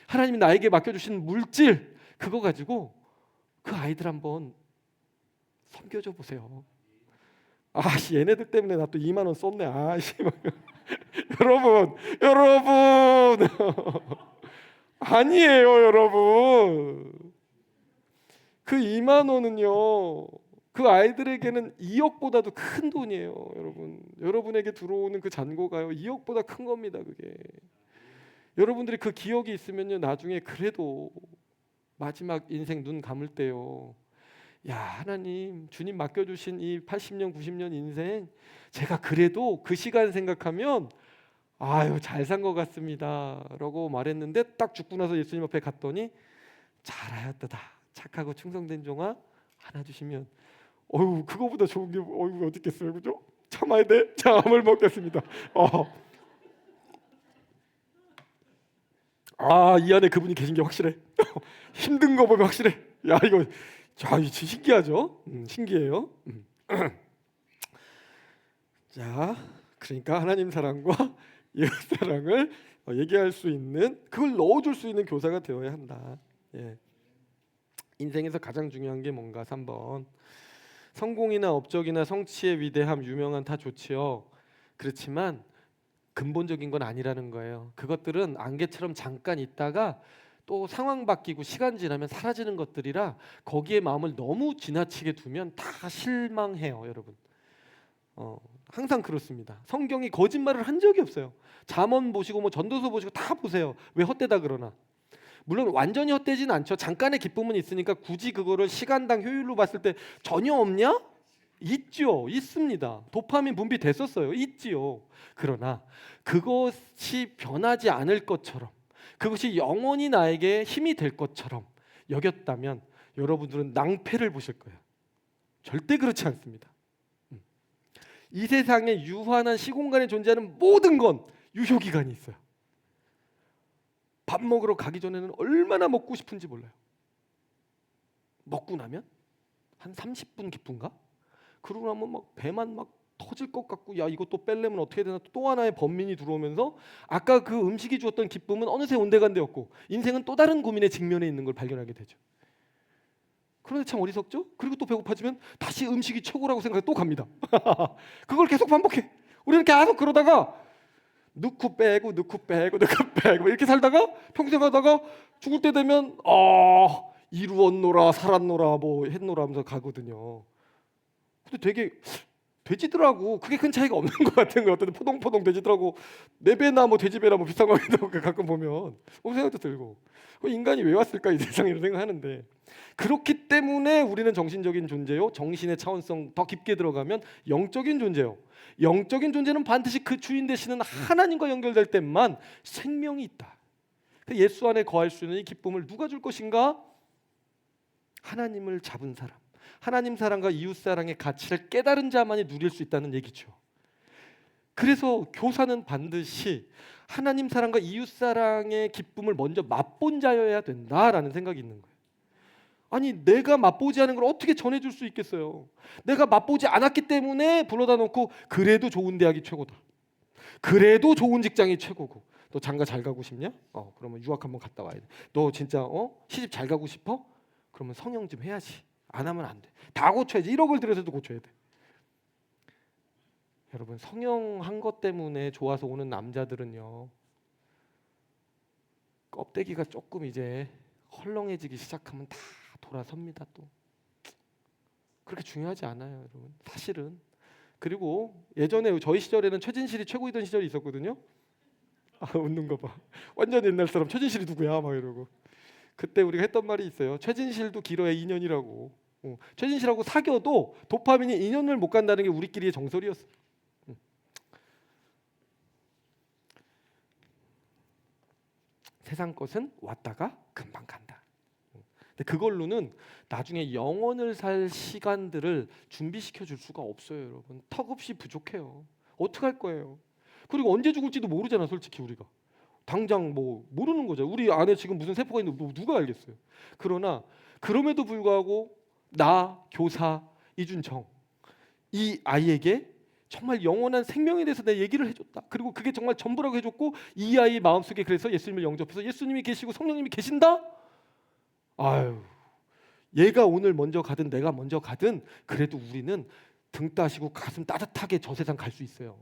하나님이 나에게 맡겨주신 물질, 그거 가지고 그 아이들 한번 섬겨줘 보세요. 아씨, 얘네들 때문에 나 또 2만 원 썼네. 아씨. 여러분 아니에요, 여러분. 그 2만 원은요 그 아이들에게는 2억보다도 큰 돈이에요, 여러분. 여러분에게 들어오는 그 잔고가요 2억보다 큰 겁니다. 그게 여러분들이 그 기억이 있으면요 나중에 그래도 마지막 인생 눈 감을 때요 야, 하나님, 주님 맡겨주신 이 80년, 90년 인생, 제가 그래도 그 시간 생각하면 아유, 잘 산 것 같습니다 라고 말했는데, 딱 죽고 나서 예수님 앞에 갔더니 잘하였도다, 착하고 충성된 종아, 하나 주시면 어유, 그거보다 좋은 게 어유 어디 있겠어요, 그죠? 참아야 돼. 자, 암을 먹겠습니다. 이 안에 그분이 계신 게 확실해. 힘든 거 보면 확실해. 야, 이거 자, 이거 신기하죠? 신기해요. 자, 그러니까 하나님 사랑과 이웃 사랑을 얘기할 수 있는, 그걸 넣어줄 수 있는 교사가 되어야 한다. 예. 인생에서 가장 중요한 게 뭔가? 3번. 성공이나 업적이나 성취의 위대함, 유명한 다 좋지요. 그렇지만 근본적인 건 아니라는 거예요. 그것들은 안개처럼 잠깐 있다가 또 상황 바뀌고 시간 지나면 사라지는 것들이라, 거기에 마음을 너무 지나치게 두면 다 실망해요, 여러분. 항상 그렇습니다. 성경이 거짓말을 한 적이 없어요. 잠언 보시고 뭐 전도서 보시고 다 보세요. 왜 헛되다 그러나. 물론 완전히 헛되진 않죠. 잠깐의 기쁨은 있으니까 굳이 그거를 시간당 효율로 봤을 때 전혀 없냐? 있죠. 있습니다. 도파민 분비됐었어요. 있지요. 그러나 그것이 변하지 않을 것처럼, 그것이 영원히 나에게 힘이 될 것처럼 여겼다면 여러분들은 낭패를 보실 거예요. 절대 그렇지 않습니다. 이 세상에 유한한 시공간에 존재하는 모든 건 유효기간이 있어요. 밥 먹으러 가기 전에는 얼마나 먹고 싶은지 몰라요. 먹고 나면 한 30분 기쁜가? 그러고 나면 막 배만 막 터질 것 같고, 야, 이거 또 뺄려면 어떻게 되나, 또 하나의 번민이 들어오면서 아까 그 음식이 주었던 기쁨은 어느새 온데간데였고, 인생은 또 다른 고민에 직면해 있는 걸 발견하게 되죠. 그런데 참 어리석죠? 그리고 또 배고파지면 다시 음식이 최고라고 생각해 또 갑니다. 그걸 계속 반복해. 우리는 계속 그러다가 넣고 빼고 이렇게 살다가 평생 하다가 죽을 때 되면 이루었노라 살았노라 뭐 했노라 하면서 가거든요. 근데 되게 돼지들하고 그게 큰 차이가 없는 것 같은 것 같은데, 포동포동 돼지들하고 내 배나 뭐 돼지 배나 뭐 비슷한 거 가끔 보면 생각도 들고, 인간이 왜 왔을까 이 세상에 이런 생각하는데, 그렇기 때문에 우리는 정신적인 존재요, 정신의 차원성 더 깊게 들어가면 영적인 존재요. 영적인 존재는 반드시 그 주인 되시는 하나님과 연결될 때만 생명이 있다. 예수 안에 거할 수 있는 이 기쁨을 누가 줄 것인가? 하나님을 잡은 사람, 하나님 사랑과 이웃 사랑의 가치를 깨달은 자만이 누릴 수 있다는 얘기죠. 그래서 교사는 반드시 하나님 사랑과 이웃 사랑의 기쁨을 먼저 맛본 자여야 된다라는 생각이 있는 거예요. 아니, 내가 맛보지 않은 걸 어떻게 전해줄 수 있겠어요? 내가 맛보지 않았기 때문에 불러다 놓고 그래도 좋은 대학이 최고다, 그래도 좋은 직장이 최고고, 너 장가 잘 가고 싶냐? 그러면 유학 한번 갔다 와야 돼. 너 진짜 시집 잘 가고 싶어? 그러면 성형 좀 해야지. 안 하면 안 돼. 다 고쳐야지. 1억을 들여서도 고쳐야 돼. 여러분, 성형한 것 때문에 좋아서 오는 남자들은요, 껍데기가 조금 이제 헐렁해지기 시작하면 다 돌아섭니다. 또 그렇게 중요하지 않아요, 여러분. 사실은. 그리고 예전에 저희 시절에는 최진실이 최고이던 시절이 있었거든요. 웃는 거 봐. 완전 옛날 사람. 최진실이 누구야? 막 이러고. 그때 우리가 했던 말이 있어요. 최진실도 길어야 2년이라고. 최진실하고 사귀어도 도파민이 2년을 못 간다는 게 우리끼리의 정설이었어. 세상 것은 왔다가 금방 간다. 근데 그걸로는 나중에 영원을 살 시간들을 준비시켜 줄 수가 없어요, 여러분. 턱없이 부족해요. 어떡할 거예요? 그리고 언제 죽을지도 모르잖아, 솔직히 우리가. 당장 뭐 모르는 거죠. 우리 안에 지금 무슨 세포가 있는지 누가 알겠어요. 그러나 그럼에도 불구하고 나 교사 이준정, 이 아이에게 정말 영원한 생명에 대해서 내 얘기를 해줬다. 그리고 그게 정말 전부라고 해줬고, 이 아이 마음속에 그래서 예수님을 영접해서 예수님이 계시고 성령님이 계신다? 아유, 얘가 오늘 먼저 가든 내가 먼저 가든 그래도 우리는 등 따시고 가슴 따뜻하게 저 세상 갈 수 있어요.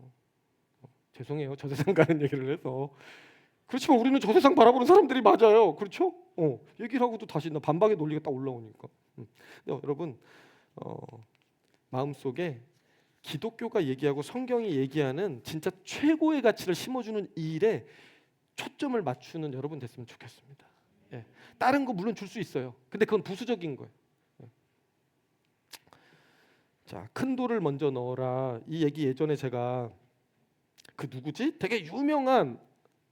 죄송해요, 저 세상 가는 얘기를 해서. 그렇지만 우리는 저 세상 바라보는 사람들이 맞아요. 그렇죠? 얘기를 하고도 다시 나 반박의 논리가 딱 올라오니까. 여러분, 마음속에 기독교가 얘기하고 성경이 얘기하는 진짜 최고의 가치를 심어주는 이 일에 초점을 맞추는 여러분 됐으면 좋겠습니다. 다른 거 물론 줄 수 있어요. 근데 그건 부수적인 거예요. 자, 큰 돌을 먼저 넣어라. 이 얘기 예전에 제가 그 누구지? 되게 유명한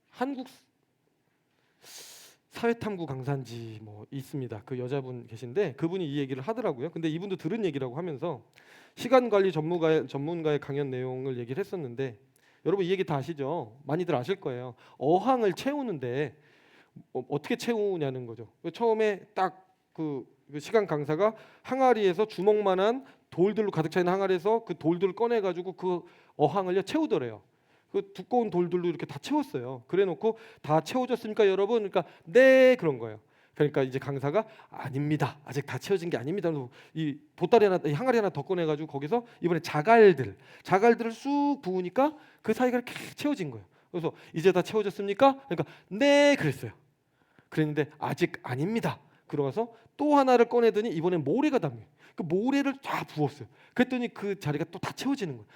한국 사회탐구 강사인지 뭐 있습니다. 그 여자분 계신데 그분이 이 얘기를 하더라고요. 근데 이분도 들은 얘기라고 하면서 시간 관리 전문가의 강연 내용을 얘기를 했었는데, 여러분 이 얘기 다 아시죠? 많이들 아실 거예요. 어항을 채우는데 어떻게 채우냐는 거죠. 처음에 딱 그 시간 강사가 항아리에서 주먹만한 돌들로 가득 차 있는 항아리에서 그 돌들을 꺼내 가지고 그 어항을요 채우더래요. 그 두꺼운 돌들로 이렇게 다 채웠어요. 그래놓고 다 채워졌습니까, 여러분? 그러니까 네, 그런 거예요. 그러니까 이제 강사가 아닙니다. 아직 다 채워진 게 아닙니다. 이 보따리 하나, 이 항아리 하나 더 꺼내가지고 거기서 이번에 자갈들을 쑥 부으니까 그 사이가 이렇게 채워진 거예요. 그래서 이제 다 채워졌습니까? 그러니까 네, 그랬어요. 그랬는데 아직 아닙니다. 그러고서 또 하나를 꺼내더니 이번엔 모래가 담겨요. 그 모래를 다 부었어요. 그랬더니 그 자리가 또 다 채워지는 거예요.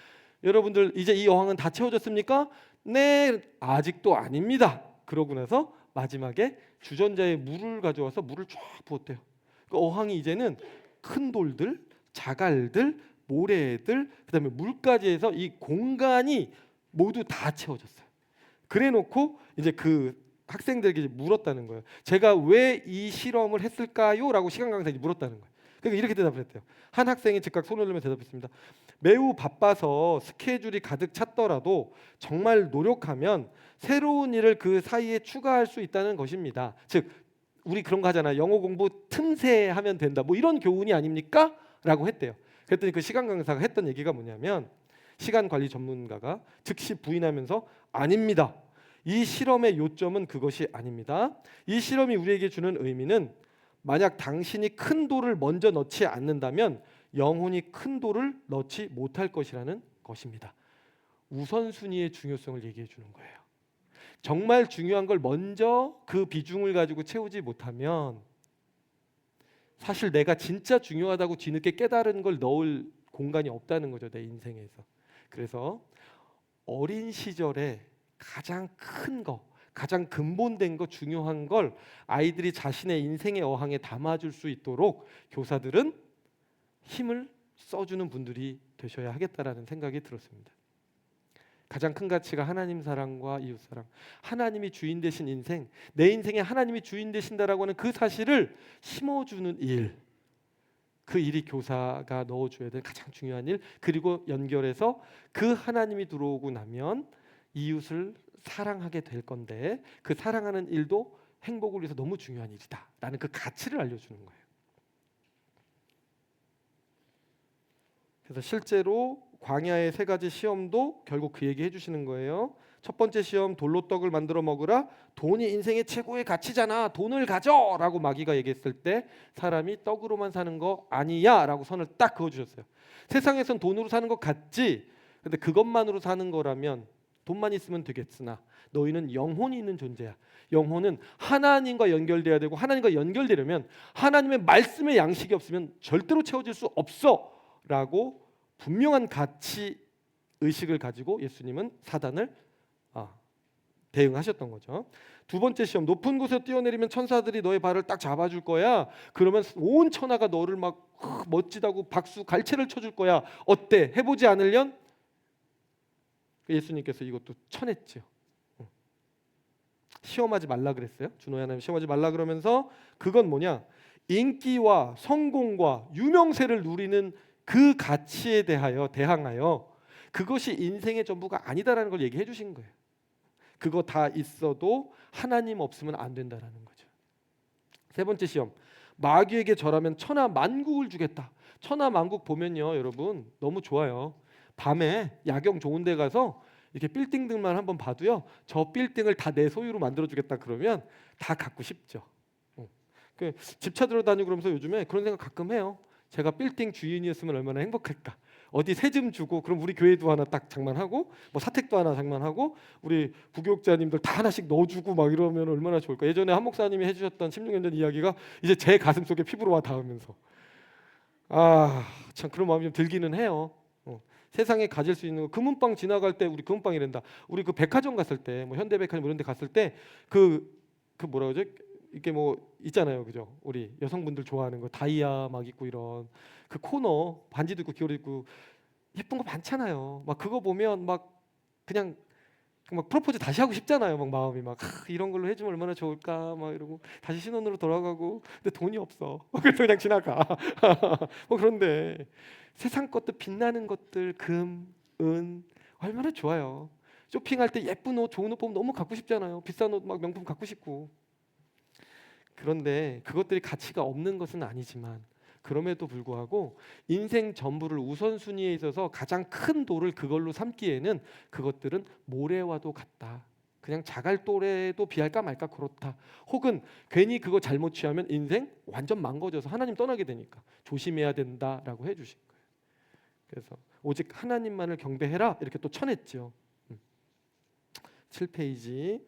여러분들 이제 이 어항은 다 채워졌습니까? 네, 아직도 아닙니다. 그러고 나서 마지막에 주전자에 물을 가져와서 물을 쫙 부었대요. 그 어항이 이제는 큰 돌들, 자갈들, 모래들, 그다음에 물까지 해서 이 공간이 모두 다 채워졌어요. 그래놓고 이제 그 학생들에게 물었다는 거예요. 제가 왜 이 실험을 했을까요? 라고 시간 강사에게 물었다는 거예요. 그러니까 이렇게 대답을 했대요. 한 학생이 즉각 손을 들며 대답했습니다. 매우 바빠서 스케줄이 가득 찼더라도 정말 노력하면 새로운 일을 그 사이에 추가할 수 있다는 것입니다. 즉 우리 그런 거 하잖아요. 영어 공부 틈새 하면 된다. 뭐 이런 교훈이 아닙니까? 라고 했대요. 그랬더니 그 시간 강사가 했던 얘기가 뭐냐면, 시간 관리 전문가가 즉시 부인하면서 아닙니다. 이 실험의 요점은 그것이 아닙니다. 이 실험이 우리에게 주는 의미는 만약 당신이 큰 돌을 먼저 넣지 않는다면 영혼이 큰 돌을 넣지 못할 것이라는 것입니다. 우선순위의 중요성을 얘기해 주는 거예요. 정말 중요한 걸 먼저 그 비중을 가지고 채우지 못하면 사실 내가 진짜 중요하다고 뒤늦게 깨달은 걸 넣을 공간이 없다는 거죠, 내 인생에서. 그래서 어린 시절에 가장 큰 거, 가장 근본된 거, 중요한 걸 아이들이 자신의 인생의 어항에 담아줄 수 있도록 교사들은 힘을 써주는 분들이 되셔야 하겠다라는 생각이 들었습니다. 가장 큰 가치가 하나님 사랑과 이웃 사랑. 하나님이 주인 되신 인생, 내 인생에 하나님이 주인 되신다라고 하는 그 사실을 심어주는 일, 그 일이 교사가 넣어줘야 될 가장 중요한 일. 그리고 연결해서 그 하나님이 들어오고 나면 이웃을 사랑하게 될 건데, 그 사랑하는 일도 행복을 위해서 너무 중요한 일이다 라는 그 가치를 알려주는 거예요. 그래서 실제로 광야의 세 가지 시험도 결국 그 얘기 해주시는 거예요. 첫 번째 시험, 돌로 떡을 만들어 먹으라. 돈이 인생의 최고의 가치잖아. 돈을 가져 라고 마귀가 얘기했을 때 사람이 떡으로만 사는 거 아니야 라고 선을 딱 그어주셨어요. 세상에선 돈으로 사는 것 같지, 근데 그것만으로 사는 거라면 돈만 있으면 되겠으나 너희는 영혼이 있는 존재야. 영혼은 하나님과 연결돼야 되고, 하나님과 연결되려면 하나님의 말씀의 양식이 없으면 절대로 채워질 수 없어 라고 분명한 가치 의식을 가지고 예수님은 사단을 대응하셨던 거죠. 두 번째 시험, 높은 곳에 뛰어내리면 천사들이 너의 발을 딱 잡아줄 거야. 그러면 온 천하가 너를 막 멋지다고 박수 갈채를 쳐줄 거야. 어때? 해보지 않으련? 예수님께서 이것도 쳐냈죠. 시험하지 말라 그랬어요. 준호야, 하나님 시험하지 말라 그러면서 그건 뭐냐? 인기와 성공과 유명세를 누리는 그 가치에 대항하여 그것이 인생의 전부가 아니다라는 걸 얘기해 주신 거예요. 그거 다 있어도 하나님 없으면 안 된다라는 거죠. 세 번째 시험, 마귀에게 절하면 천하 만국을 주겠다. 천하 만국 보면요, 여러분 너무 좋아요. 밤에 야경 좋은 데 가서 이렇게 빌딩들만 한번 봐도요, 저 빌딩을 다 내 소유로 만들어 주겠다 그러면 다 갖고 싶죠. 그 집 찾으러 다니고 그러면서 요즘에 그런 생각 가끔 해요. 제가 빌딩 주인이었으면 얼마나 행복할까. 어디 세 좀 주고, 그럼 우리 교회도 하나 딱 장만하고, 뭐 사택도 하나 장만하고, 우리 부교육자님들 다 하나씩 넣어주고 막 이러면 얼마나 좋을까. 예전에 한 목사님이 해주셨던 16년 전 이야기가 이제 제 가슴 속에 피부로 와 닿으면서 참 그런 마음이 좀 들기는 해요. 세상에 가질 수 있는 거, 금은방 지나갈 때, 우리 금은방이란다. 우리 그 백화점 갔을 때, 뭐 현대백화점 이런 데 갔을 때 그 뭐라 그러죠? 이게 뭐 있잖아요, 그죠? 우리 여성분들 좋아하는 거 다이아 막 있고 이런 그 코너 반지도 있고 귀걸이 있고 예쁜 거 많잖아요. 막 그거 보면 막 그냥 막 프로포즈 다시 하고 싶잖아요. 막 마음이 막 이런 걸로 해주면 얼마나 좋을까 막 이러고 다시 신혼으로 돌아가고 근데 돈이 없어. 그래서 그냥 지나가. 뭐 그런데 세상 것도 빛나는 것들 금, 은 얼마나 좋아요. 쇼핑할 때 예쁜 옷, 좋은 옷 보면 너무 갖고 싶잖아요. 비싼 옷 막 명품 갖고 싶고. 그런데 그것들이 가치가 없는 것은 아니지만 그럼에도 불구하고 인생 전부를 우선순위에 있어서 가장 큰 돌을 그걸로 삼기에는 그것들은 모래와도 같다. 그냥 자갈돌에도 비할까 말까 그렇다. 혹은 괜히 그거 잘못 취하면 인생 완전 망가져서 하나님 떠나게 되니까 조심해야 된다라고 해주신 거예요. 그래서 오직 하나님만을 경배해라 이렇게 또 쳐냈죠. 7페이지.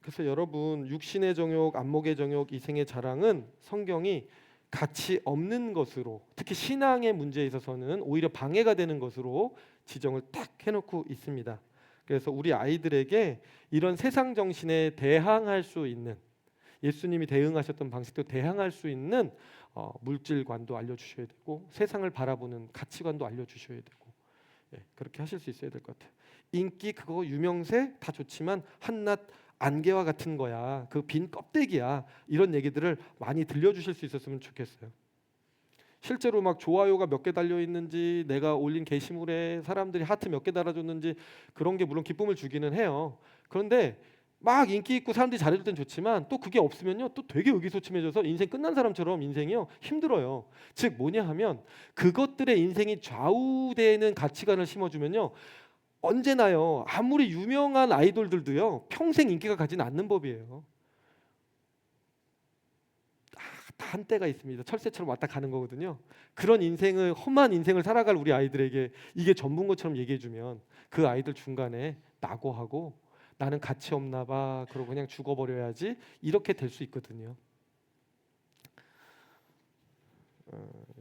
그래서 여러분 육신의 정욕, 안목의 정욕, 이생의 자랑은 성경이 가치 없는 것으로 특히 신앙의 문제에 있어서는 오히려 방해가 되는 것으로 지정을 딱 해놓고 있습니다. 그래서 우리 아이들에게 이런 세상 정신에 대항할 수 있는 예수님이 대응하셨던 방식도 대항할 수 있는 물질관도 알려주셔야 되고 세상을 바라보는 가치관도 알려주셔야 되고 그렇게 하실 수 있어야 될 것 같아요. 인기 그거 유명세 다 좋지만 한낱 안개와 같은 거야. 그 빈 껍데기야. 이런 얘기들을 많이 들려주실 수 있었으면 좋겠어요. 실제로 막 좋아요가 몇 개 달려 있는지 내가 올린 게시물에 사람들이 하트 몇 개 달아줬는지 그런 게 물론 기쁨을 주기는 해요. 그런데 막 인기 있고 사람들이 잘해줄 땐 좋지만 또 그게 없으면요 또 되게 의기소침해져서 인생 끝난 사람처럼 인생이요 힘들어요. 즉 뭐냐 하면 그것들의 인생이 좌우되는 가치관을 심어주면요 언제나요 아무리 유명한 아이돌들도요 평생 인기가 가지는 않는 법이에요. 다 한때가 있습니다. 철새처럼 왔다 가는 거거든요. 그런 인생을 험한 인생을 살아갈 우리 아이들에게 이게 전부인 것처럼 얘기해주면 그 아이들 중간에 낙오하고 나는 가치 없나 봐 그러고 그냥 죽어버려야지 이렇게 될 수 있거든요.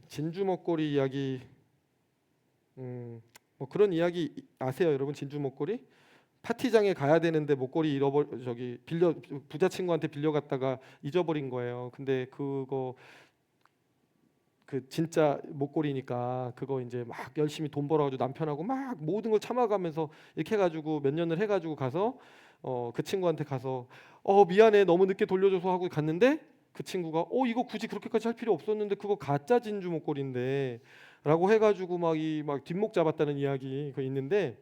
진주 목걸이 이야기 뭐 그런 이야기 아세요 여러분? 진주 목걸이 파티장에 가야 되는데 목걸이 빌려 부자 친구한테 빌려갔다가 잊어버린 거예요. 근데 그거 그 진짜 목걸이니까 그거 이제 막 열심히 돈 벌어가지고 남편하고 막 모든 걸 참아가면서 이렇게 해가지고 몇 년을 해가지고 가서 그 친구한테 가서 미안해 너무 늦게 돌려줘서 하고 갔는데 그 친구가 이거 굳이 그렇게까지 할 필요 없었는데 그거 가짜 진주 목걸이인데 라고 해가지고 막 뒷목 잡았다는 이야기가 있는데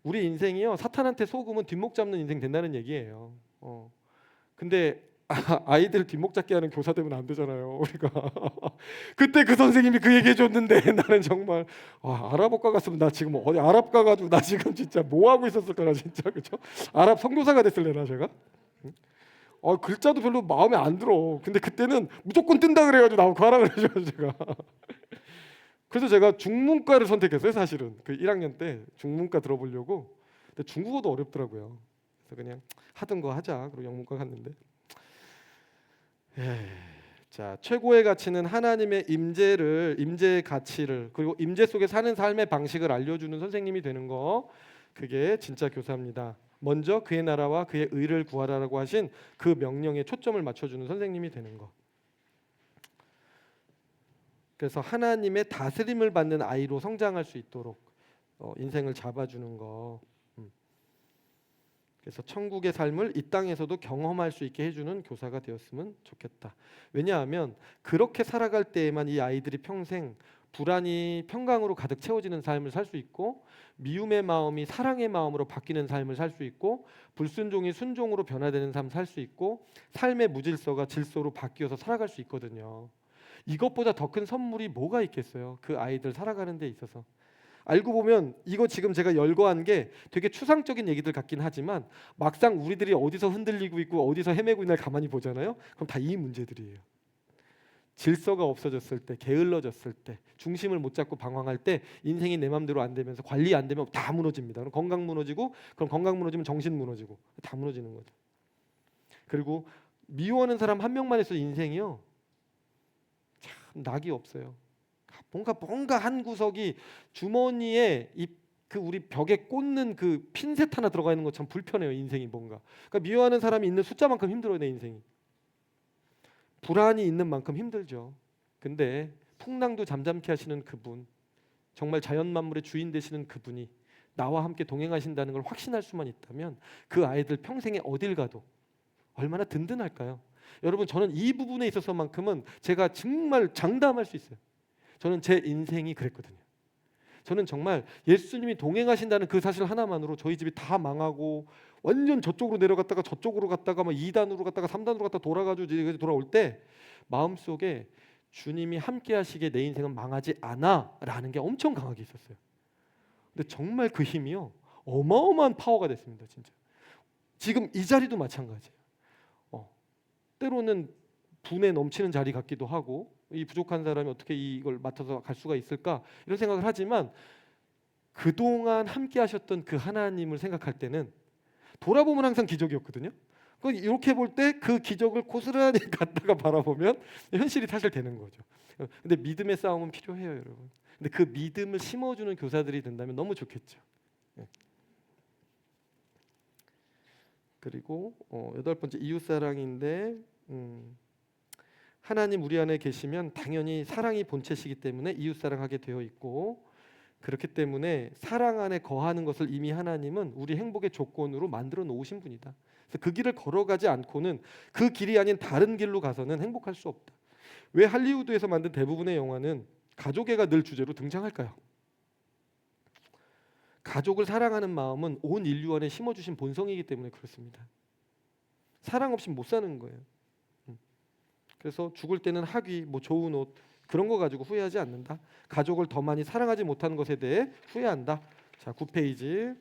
우리 인생이요 사탄한테 속으면 뒷목 잡는 인생 된다는 얘기예요. 근데 아이들 뒷목 잡게 하는 교사 되면 안 되잖아요. 우리가 그때 그 선생님이 그 얘기해 줬는데 나는 정말 아랍어과 갔으면 나 지금 어디 아랍 가가지고 나 지금 진짜 뭐 하고 있었을까나 진짜 그죠? 아랍 선교사가 됐을래나 제가? 글자도 별로 마음에 안 들어. 근데 그때는 무조건 뜬다 그래가지고 나하고 가라 그래가지고 제가 그래서 제가 중문과를 선택했어요. 사실은 그 1학년 때 중문과 들어보려고. 근데 중국어도 어렵더라고요. 그래서 그냥 하던 거 하자. 그리고 영문과 갔는데. 자, 최고의 가치는 하나님의 임재의 가치를 그리고 임재 속에 사는 삶의 방식을 알려주는 선생님이 되는 거. 그게 진짜 교사입니다. 먼저 그의 나라와 그의 의를 구하라라고 하신 그 명령에 초점을 맞춰주는 선생님이 되는 거. 그래서 하나님의 다스림을 받는 아이로 성장할 수 있도록 인생을 잡아주는 거. 그래서 천국의 삶을 이 땅에서도 경험할 수 있게 해주는 교사가 되었으면 좋겠다. 왜냐하면 그렇게 살아갈 때에만 이 아이들이 평생 불안이 평강으로 가득 채워지는 삶을 살 수 있고 미움의 마음이 사랑의 마음으로 바뀌는 삶을 살 수 있고 불순종이 순종으로 변화되는 삶을 살 수 있고 삶의 무질서가 질서로 바뀌어서 살아갈 수 있거든요. 이것보다 더 큰 선물이 뭐가 있겠어요? 그 아이들 살아가는 데 있어서. 알고 보면 이거 지금 제가 열거한 게 되게 추상적인 얘기들 같긴 하지만 막상 우리들이 어디서 흔들리고 있고 어디서 헤매고 있나 가만히 보잖아요. 그럼 다 이 문제들이에요. 질서가 없어졌을 때, 게을러졌을 때, 중심을 못 잡고 방황할 때 인생이 내 맘대로 안 되면서 관리 안 되면 다 무너집니다. 그럼 건강 무너지고 그럼 건강 무너지면 정신 무너지고 다 무너지는 거죠. 그리고 미워하는 사람 한 명만 있어도 인생이요. 참 낙이 없어요. 뭔가 한 구석이 주머니에 그 우리 벽에 꽂는 그 핀셋 하나 들어가 있는 것 참 불편해요. 인생이 뭔가. 그러니까 미워하는 사람이 있는 숫자만큼 힘들어요. 내 인생이. 불안이 있는 만큼 힘들죠. 근데 풍랑도 잠잠케 하시는 그분, 정말 자연 만물의 주인 되시는 그분이 나와 함께 동행하신다는 걸 확신할 수만 있다면 그 아이들 평생에 어딜 가도 얼마나 든든할까요? 여러분, 저는 이 부분에 있어서만큼은 제가 정말 장담할 수 있어요. 저는 제 인생이 그랬거든요. 저는 정말 예수님이 동행하신다는 그 사실 하나만으로 저희 집이 다 망하고 완전 저쪽으로 내려갔다가 저쪽으로 갔다가 막 2단으로 갔다가 3단으로 갔다가 돌아가지고 이제 돌아올 때 마음속에 주님이 함께 하시기에 내 인생은 망하지 않아 라는 게 엄청 강하게 있었어요. 근데 정말 그 힘이요, 어마어마한 파워가 됐습니다. 진짜 지금 이 자리도 마찬가지예요. 때로는 분에 넘치는 자리 같기도 하고, 이 부족한 사람이 어떻게 이걸 맡아서 갈 수가 있을까 이런 생각을 하지만, 그동안 함께 하셨던 그 하나님을 생각할 때는 돌아보면 항상 기적이었거든요. 이렇게 볼 때 그 기적을 고스란히 갖다가 바라보면 현실이 사실 되는 거죠. 근데 믿음의 싸움은 필요해요, 여러분. 근데 그 믿음을 심어주는 교사들이 된다면 너무 좋겠죠. 그리고 8번째 이웃사랑인데, 하나님 우리 안에 계시면 당연히 사랑이 본체시기 때문에 이웃사랑하게 되어 있고, 그렇기 때문에 사랑 안에 거하는 것을 이미 하나님은 우리 행복의 조건으로 만들어 놓으신 분이다. 그래서 그 길을 걸어가지 않고는, 그 길이 아닌 다른 길로 가서는 행복할 수 없다. 왜 할리우드에서 만든 대부분의 영화는 가족애가 늘 주제로 등장할까요? 가족을 사랑하는 마음은 온 인류 안에 심어주신 본성이기 때문에 그렇습니다. 사랑 없이 못 사는 거예요. 그래서 죽을 때는 학위, 뭐 좋은 옷, 그런 거 가지고 후회하지 않는다. 가족을 더 많이 사랑하지 못하는 것에 대해 후회한다. 자, 9페이지.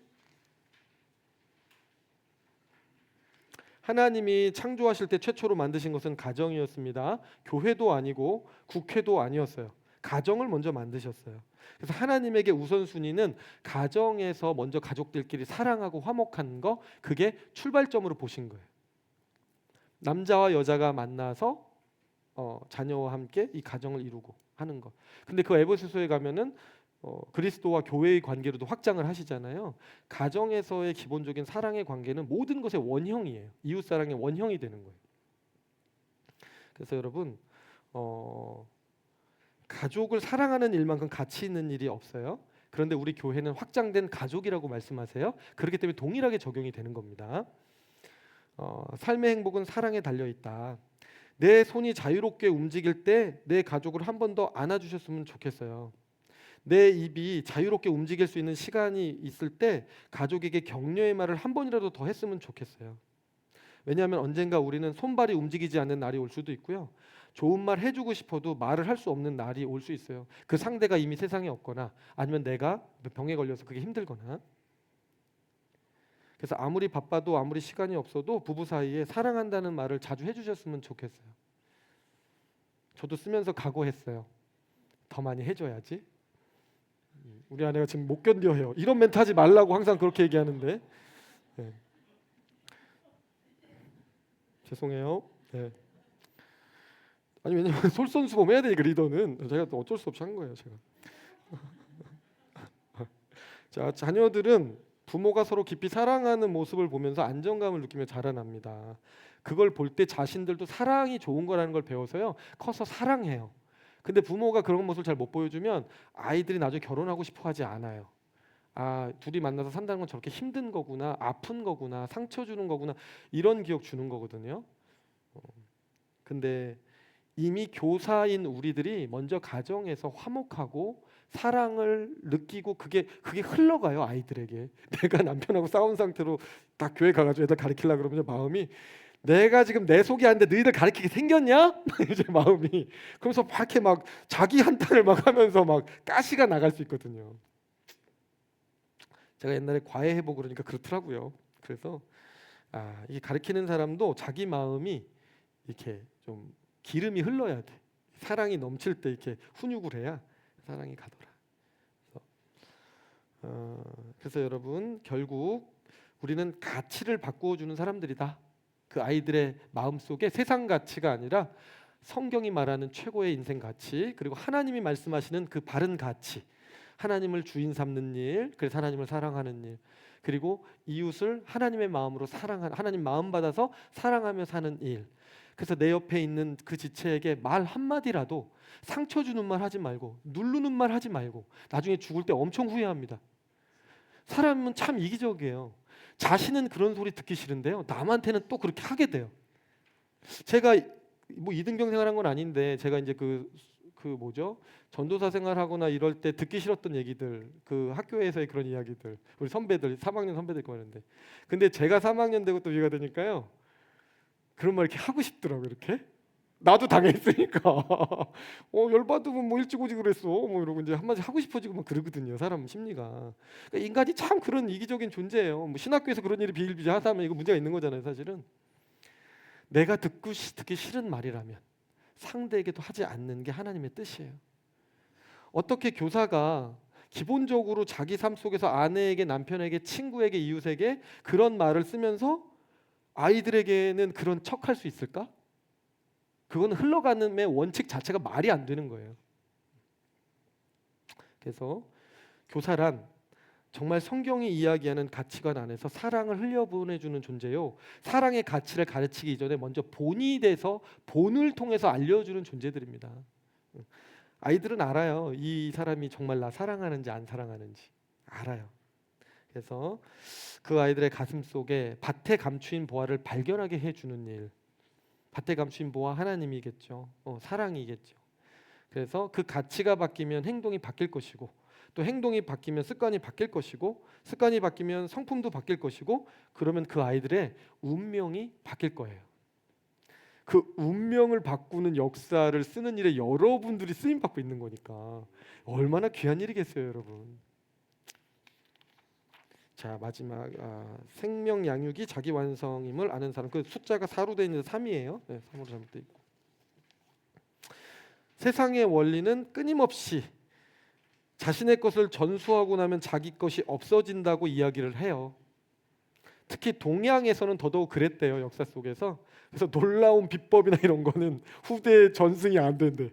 하나님이 창조하실 때 최초로 만드신 것은 가정이었습니다. 교회도 아니고 국회도 아니었어요. 가정을 먼저 만드셨어요. 그래서 하나님에게 우선순위는 가정에서 먼저 가족들끼리 사랑하고 화목한 거, 그게 출발점으로 보신 거예요. 남자와 여자가 만나서 자녀와 함께 이 가정을 이루고 하는 것. 근데 그 에베소서에 가면은 그리스도와 교회의 관계로도 확장을 하시잖아요. 가정에서의 기본적인 사랑의 관계는 모든 것의 원형이에요. 이웃 사랑의 원형이 되는 거예요. 그래서 여러분, 가족을 사랑하는 일만큼 가치 있는 일이 없어요. 그런데 우리 교회는 확장된 가족이라고 말씀하세요. 그렇기 때문에 동일하게 적용이 되는 겁니다. 삶의 행복은 사랑에 달려 있다. 내 손이 자유롭게 움직일 때 내 가족을 한 번 더 안아주셨으면 좋겠어요. 내 입이 자유롭게 움직일 수 있는 시간이 있을 때 가족에게 격려의 말을 한 번이라도 더 했으면 좋겠어요. 왜냐하면 언젠가 우리는 손발이 움직이지 않는 날이 올 수도 있고요. 좋은 말 해주고 싶어도 말을 할 수 없는 날이 올 수 있어요. 그 상대가 이미 세상에 없거나, 아니면 내가 병에 걸려서 그게 힘들거나. 그래서 아무리 바빠도 아무리 시간이 없어도 부부 사이에 사랑한다는 말을 자주 해주셨으면 좋겠어요. 저도 쓰면서 각오했어요. 더 많이 해줘야지. 우리 아내가 지금 못 견뎌해요. 이런 멘트 하지 말라고 항상 그렇게 얘기하는데, 네. 죄송해요. 네. 아니, 왜냐면 솔선수범 해야 되니까, 리더는 제가 또 어쩔 수 없이 한 거예요, 제가. 자, 자녀들은 부모가 서로 깊이 사랑하는 모습을 보면서 안정감을 느끼며 자라납니다. 그걸 볼 때 자신들도 사랑이 좋은 거라는 걸 배워서요, 커서 사랑해요. 근데 부모가 그런 모습을 잘 못 보여주면 아이들이 나중에 결혼하고 싶어 하지 않아요. 아, 둘이 만나서 산다는 건 저렇게 힘든 거구나, 아픈 거구나, 상처 주는 거구나, 이런 기억 주는 거거든요. 근데 이미 교사인 우리들이 먼저 가정에서 화목하고 사랑을 느끼고, 그게 흘러가요, 아이들에게. 내가 남편하고 싸운 상태로 딱 교회 가가지고 애들 가르치려고 그러면 마음이, 내가 지금 내 속이 아닌데 너희들 가르치게 생겼냐? 이제 마음이. 그러면서 막 이렇게 막 자기 한탄을 막 하면서 막 가시가 나갈 수 있거든요. 제가 옛날에 과외 해보고 그러니까 그렇더라고요. 그래서 이 가르치는 사람도 자기 마음이 이렇게 좀 기름이 흘러야 돼. 사랑이 넘칠 때 이렇게 훈육을 해야 사랑이 가더라. 그래서 여러분, 결국 우리는 가치를 바꾸어 주는 사람들이다. 그 아이들의 마음속에 세상 가치가 아니라 성경이 말하는 최고의 인생 가치, 그리고 하나님이 말씀하시는 그 바른 가치, 하나님을 주인 삼는 일, 그래서 하나님을 사랑하는 일, 그리고 이웃을 하나님의 마음으로 사랑하는, 하나님 마음 받아서 사랑하며 사는 일, 그래서 내 옆에 있는 그 지체에게 말 한마디라도 상처 주는 말 하지 말고, 누르는 말 하지 말고, 나중에 죽을 때 엄청 후회합니다. 사람은 참 이기적이에요. 자신은 그런 소리 듣기 싫은데요, 남한테는 또 그렇게 하게 돼요. 제가 뭐 이등병 생활한 건 아닌데, 제가 이제 그 뭐죠, 전도사 생활하거나 이럴 때 듣기 싫었던 얘기들, 그 학교에서의 그런 이야기들, 우리 선배들 3학년 선배들 거 하는데, 근데 제가 3학년 되고 또 위가 되니까요, 그런 말 이렇게 하고 싶더라고. 이렇게 나도 당했으니까 열받으면 뭐 일찍 오지 그랬어 뭐 이러고 이제 한마디 하고 싶어지고 막 그러거든요. 사람 심리가. 그러니까 인간이 참 그런 이기적인 존재예요. 뭐 신학교에서 그런 일이 비일비재하다면 이거 문제가 있는 거잖아요. 사실은 내가 듣기 싫은 말이라면 상대에게도 하지 않는 게 하나님의 뜻이에요. 어떻게 교사가 기본적으로 자기 삶 속에서 아내에게, 남편에게, 친구에게, 이웃에게 그런 말을 쓰면서 아이들에게는 그런 척할 수 있을까? 그건 흘러가는 원칙 자체가 말이 안 되는 거예요. 그래서 교사란 정말 성경이 이야기하는 가치관 안에서 사랑을 흘려보내주는 존재요, 사랑의 가치를 가르치기 이전에 먼저 본이 돼서 본을 통해서 알려주는 존재들입니다. 아이들은 알아요. 이 사람이 정말 나 사랑하는지 안 사랑하는지 알아요. 그래서 그 아이들의 가슴 속에 밭에 감추인 보화를 발견하게 해주는 일, 밭에 감추인 보화 하나님이겠죠. 사랑이겠죠. 그래서 그 가치가 바뀌면 행동이 바뀔 것이고, 또 행동이 바뀌면 습관이 바뀔 것이고, 습관이 바뀌면 성품도 바뀔 것이고, 그러면 그 아이들의 운명이 바뀔 거예요. 그 운명을 바꾸는 역사를 쓰는 일에 여러분들이 쓰임 받고 있는 거니까 얼마나 귀한 일이겠어요, 여러분. 자, 마지막 생명 양육이 자기 완성임을 아는 사람. 그 숫자가 4로 되어 있는데 3이에요. 네, 3으로 잘못되어 있고. 세상의 원리는 끊임없이 자신의 것을 전수하고 나면 자기 것이 없어진다고 이야기를 해요. 특히 동양에서는 더더욱 그랬대요, 역사 속에서. 그래서 놀라운 비법이나 이런 거는 후대에 전승이 안 된대.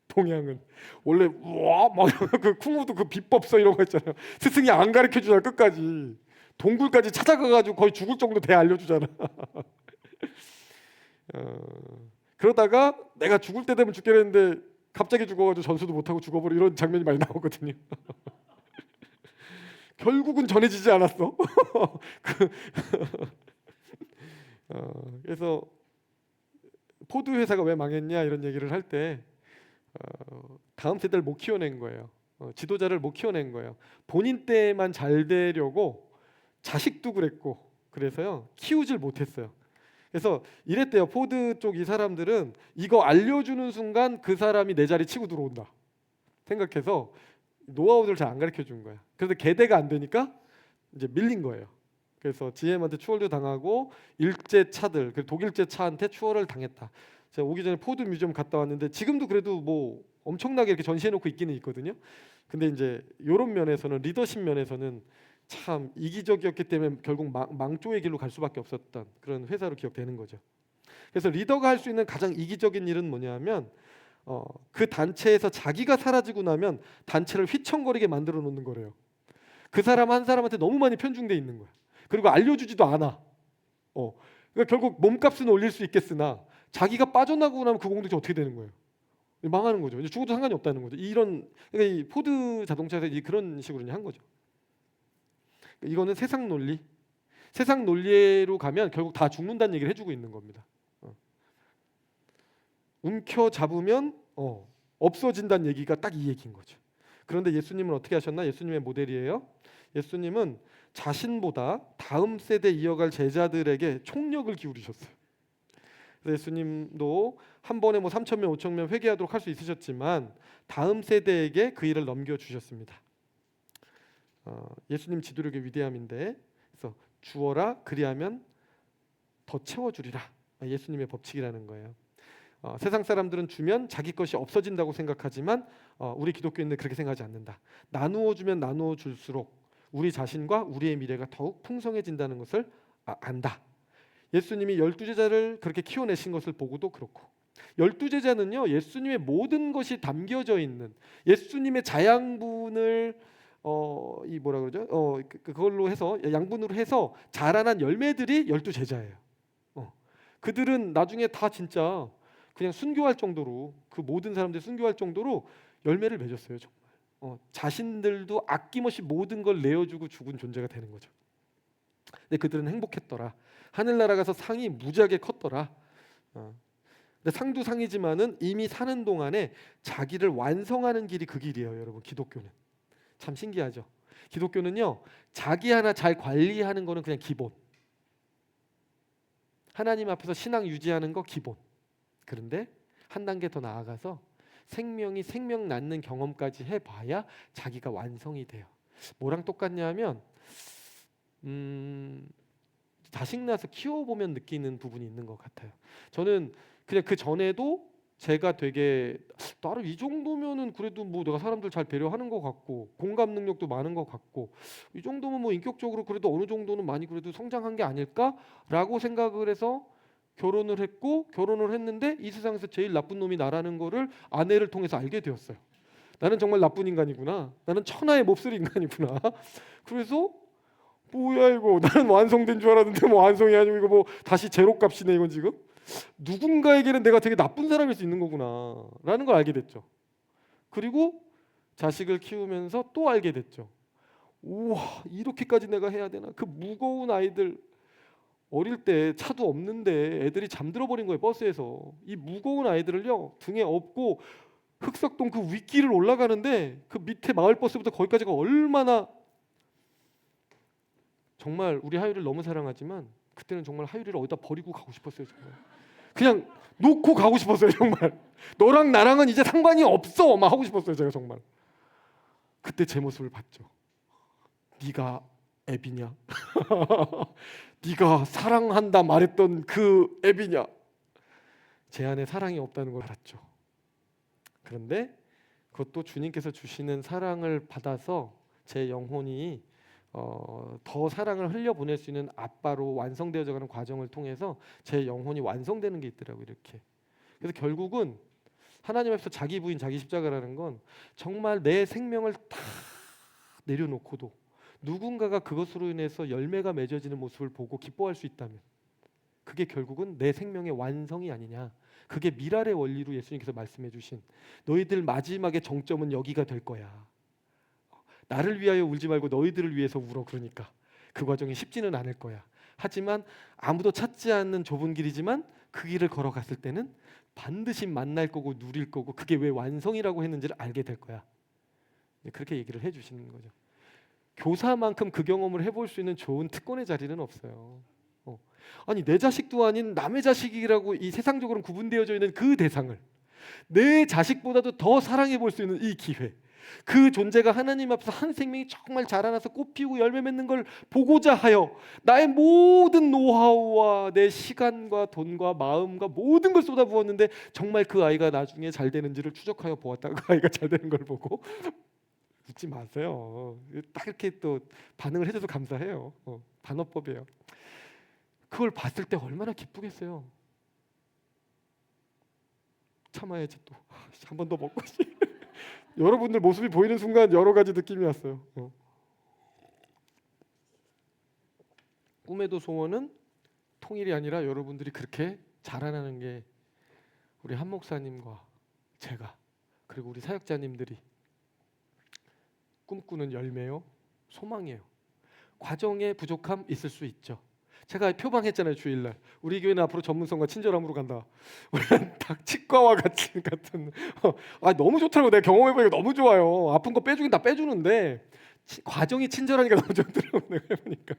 동양은 원래 그 쿵우도 그 비법서 이런 거 있잖아요. 스승이 안 가르쳐 주잖아. 끝까지 동굴까지 찾아가가지고 거의 죽을 정도 대 알려주잖아. 그러다가 내가 죽을 때 되면 죽겠는데 갑자기 죽어가지고 전수도 못하고 죽어버려, 이런 장면이 많이 나오거든요. 결국은 전해지지 않았어. 그래서 포드 회사가 왜 망했냐 이런 얘기를 할 때 다음 세대를 못 키워낸 거예요. 지도자를 못 키워낸 거예요. 본인 때만 잘 되려고 자식도 그랬고, 그래서요 키우질 못했어요. 그래서 이랬대요. 포드 쪽 이 사람들은 이거 알려주는 순간 그 사람이 내 자리 치고 들어온다 생각해서 노하우를 잘 안 가르쳐 준 거야. 그래서 개대가 안 되니까 이제 밀린 거예요. 그래서 GM한테 추월도 당하고 일제 차들, 독일제 차한테 추월을 당했다. 제가 오기 전에 포드 뮤지엄 갔다 왔는데 지금도 그래도 뭐 엄청나게 이렇게 전시해놓고 있기는 있거든요. 근데 이제 이런 면에서는, 리더십 면에서는 참 이기적이었기 때문에 결국 망조의 길로 갈 수밖에 없었던 그런 회사로 기억되는 거죠. 그래서 리더가 할 수 있는 가장 이기적인 일은 뭐냐면 그 단체에서 자기가 사라지고 나면 단체를 휘청거리게 만들어 놓는 거래요. 그 사람 한 사람한테 너무 많이 편중돼 있는 거야. 그리고 알려주지도 않아. 그러니까 결국 몸값은 올릴 수 있겠으나 자기가 빠져나가고 나면 그 공동체 어떻게 되는 거예요? 망하는 거죠. 이제 죽어도 상관이 없다는 거죠. 그러니까 이 포드 자동차에서 그런 식으로 한 거죠. 이거는 세상 논리. 세상 논리로 가면 결국 다 죽는다는 얘기를 해주고 있는 겁니다. 움켜 잡으면 없어진다는 얘기가 딱 이 얘기인 거죠. 그런데 예수님은 어떻게 하셨나? 예수님의 모델이에요. 예수님은 자신보다 다음 세대 이어갈 제자들에게 총력을 기울이셨어요. 예수님도 한 번에 3,000명, 5,000명 회개하도록 할 수 있으셨지만 다음 세대에게 그 일을 넘겨주셨습니다. 예수님 지도력의 위대함인데, 그래서 주어라 그리하면 더 채워주리라, 예수님의 법칙이라는 거예요. 세상 사람들은 주면 자기 것이 없어진다고 생각하지만 우리 기독교인들은 그렇게 생각하지 않는다. 나누어 주면 나누어 줄수록 우리 자신과 우리의 미래가 더욱 풍성해진다는 것을 안다. 예수님이 12제자를 그렇게 키워내신 것을 보고도 그렇고, 12제자는요 예수님의 모든 것이 담겨져 있는, 예수님의 자양분을 이 뭐라 그러죠? 그걸로 해서 양분으로 해서 자라난 열매들이 12제자예요. 그들은 나중에 다 진짜 그냥 순교할 정도로, 그 모든 사람들이 순교할 정도로 열매를 맺었어요. 정말 자신들도 아낌없이 모든 걸 내어주고 죽은 존재가 되는 거죠. 근데 그들은 행복했더라. 하늘나라 가서 상이 무지하게 컸더라. 근데 상도 상이지만은 이미 사는 동안에 자기를 완성하는 길이 그 길이에요, 여러분. 기독교는 참 신기하죠. 기독교는요, 자기 하나 잘 관리하는 거는 그냥 기본. 하나님 앞에서 신앙 유지하는 거 기본. 그런데 한 단계 더 나아가서 생명이 생명 낳는 경험까지 해봐야 자기가 완성이 돼요. 뭐랑 똑같냐면 자식 낳아서 키워보면 느끼는 부분이 있는 것 같아요. 저는 그냥 그 전에도 제가 되게 나를 이 정도면은 그래도 뭐 내가 사람들 잘 배려하는 것 같고 공감 능력도 많은 것 같고 이 정도면 뭐 인격적으로 그래도 어느 정도는 많이 그래도 성장한 게 아닐까라고 생각을 해서 결혼을 했고, 결혼을 했는데 이 세상에서 제일 나쁜 놈이 나라는 거를 아내를 통해서 알게 되었어요. 나는 정말 나쁜 인간이구나. 나는 천하의 몹쓸 인간이구나. 그래서 뭐야 이거, 나는 완성된 줄 알았는데 뭐 완성이 아니고 이거 뭐 다시 제로 값이네 이건 지금. 누군가에게는 내가 되게 나쁜 사람일 수 있는 거구나 라는 걸 알게 됐죠. 그리고 자식을 키우면서 또 알게 됐죠. 우와, 이렇게까지 내가 해야 되나. 그 무거운 아이들, 어릴 때 차도 없는데 애들이 잠들어 버린 거예요, 버스에서. 이 무거운 아이들을요 등에 업고 흑석동 그 윗길을 올라가는데 그 밑에 마을 버스부터 거기까지가 얼마나. 정말 우리 하율이를 너무 사랑하지만 그때는 정말 하율이를 어디다 버리고 가고 싶었어요. 정말 그냥 놓고 가고 싶었어요. 정말 너랑 나랑은 이제 상관이 없어 막 하고 싶었어요. 제가 정말 그때 제 모습을 봤죠. 네가 애비냐? 네가 사랑한다 말했던 그 애비냐? 제 안에 사랑이 없다는 걸 알았죠. 그런데 그것도 주님께서 주시는 사랑을 받아서 제 영혼이 더 사랑을 흘려보낼 수 있는 아빠로 완성되어져가는 과정을 통해서 제 영혼이 완성되는 게 있더라고요. 이렇게. 그래서 결국은 하나님 앞에서 자기 부인 자기 십자가라는 건 정말 내 생명을 다 내려놓고도 누군가가 그것으로 인해서 열매가 맺어지는 모습을 보고 기뻐할 수 있다면 그게 결국은 내 생명의 완성이 아니냐. 그게 미랄의 원리로 예수님께서 말씀해 주신 너희들 마지막의 정점은 여기가 될 거야. 나를 위하여 울지 말고 너희들을 위해서 울어. 그러니까 그 과정이 쉽지는 않을 거야. 하지만 아무도 찾지 않는 좁은 길이지만 그 길을 걸어갔을 때는 반드시 만날 거고 누릴 거고 그게 왜 완성이라고 했는지를 알게 될 거야. 그렇게 얘기를 해주시는 거죠. 교사만큼 그 경험을 해볼 수 있는 좋은 특권의 자리는 없어요. 아니 내 자식도 아닌 남의 자식이라고 이 세상적으로는 구분되어져 있는 그 대상을 내 자식보다도 더 사랑해 볼 수 있는 이 기회, 그 존재가 하나님 앞에서 한 생명이 정말 자라나서 꽃피우고 열매 맺는 걸 보고자 하여 나의 모든 노하우와 내 시간과 돈과 마음과 모든 걸 쏟아부었는데 정말 그 아이가 나중에 잘 되는지를 추적하여 보았다가 그 아이가 잘 되는 걸 보고 웃지 마세요. 딱 이렇게 또 반응을 해줘서 감사해요. 반어법이에요. 그걸 봤을 때 얼마나 기쁘겠어요. 참아야지 또 한 번 더 먹고 여러분들 모습이 보이는 순간 여러 가지 느낌이 왔어요. 꿈에도 소원은 통일이 아니라 여러분들이 그렇게 자라나는 게 우리 한 목사님과 제가 그리고 우리 사역자님들이 꿈꾸는 열매요, 소망이에요. 과정에 부족함 있을 수 있죠. 제가 표방했잖아요. 주일날 우리 교회는 앞으로 전문성과 친절함으로 간다. 우리는 다 치과와 같은 너무 좋더라고. 내가 경험해보니까 너무 좋아요. 아픈 거 빼주긴 다 빼주는데 과정이 친절하니까 너무 좋더라고. 내가 해보니까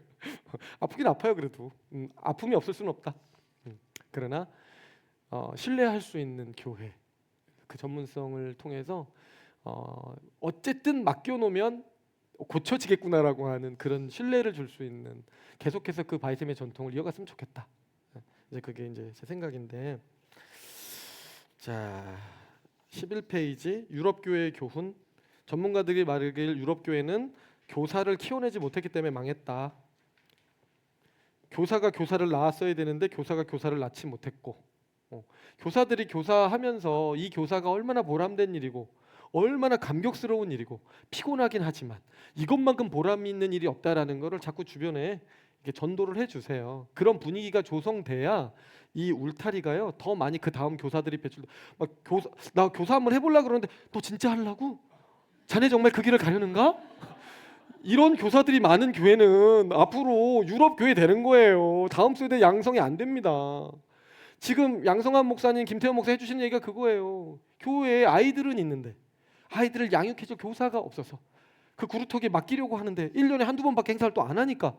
아프긴 아파요. 그래도 아픔이 없을 수는 없다. 그러나 신뢰할 수 있는 교회, 그 전문성을 통해서 어쨌든 맡겨놓으면 고쳐지겠구나라고 하는 그런 신뢰를 줄 수 있는, 계속해서 그 바이셈의 전통을 이어갔으면 좋겠다. 이제 그게 이제 제 생각인데, 자 11페이지 유럽 교회의 교훈. 전문가들이 말하길 유럽 교회는 교사를 키워내지 못했기 때문에 망했다. 교사가 교사를 낳았어야 되는데 교사가 교사를 낳지 못했고, 교사들이 교사하면서 이 교사가 얼마나 보람된 일이고 얼마나 감격스러운 일이고 피곤하긴 하지만 이것만큼 보람 있는 일이 없다라는 것을 자꾸 주변에 이렇게 전도를 해주세요. 그런 분위기가 조성돼야 이 울타리가요 더 많이 그 다음 교사들이 막 나 교사 한번 해보려 그러는데 너 진짜 하려고? 자네 정말 그 길을 가려는가? 이런 교사들이 많은 교회는 앞으로 유럽 교회 되는 거예요. 다음 세대 양성이 안 됩니다. 지금 양성한 목사님, 김태현 목사 해주시는 얘기가 그거예요. 교회에 아이들은 있는데 아이들을 양육해줄 교사가 없어서 그 구루터기에 맡기려고 하는데 1년에 한두 번밖에 행사를 또 안 하니까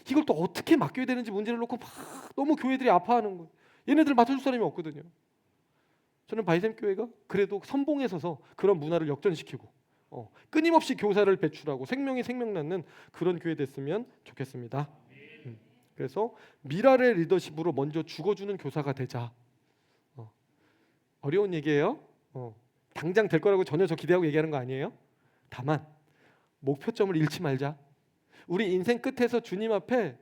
이걸 또 어떻게 맡겨야 되는지 문제를 놓고 막 너무 교회들이 아파하는 거예요. 얘네들 맡아줄 사람이 없거든요. 저는 바이샘 교회가 그래도 선봉에 서서 그런 문화를 역전시키고 끊임없이 교사를 배출하고 생명이 생명나는 그런 교회 됐으면 좋겠습니다. 그래서 미랄의 리더십으로 먼저 죽어주는 교사가 되자. 어려운 얘기예요. 당장 될 거라고 전혀 저 기대하고 얘기하는 거 아니에요. 다만 목표점을 잃지 말자. 우리 인생 끝에서 주님 앞에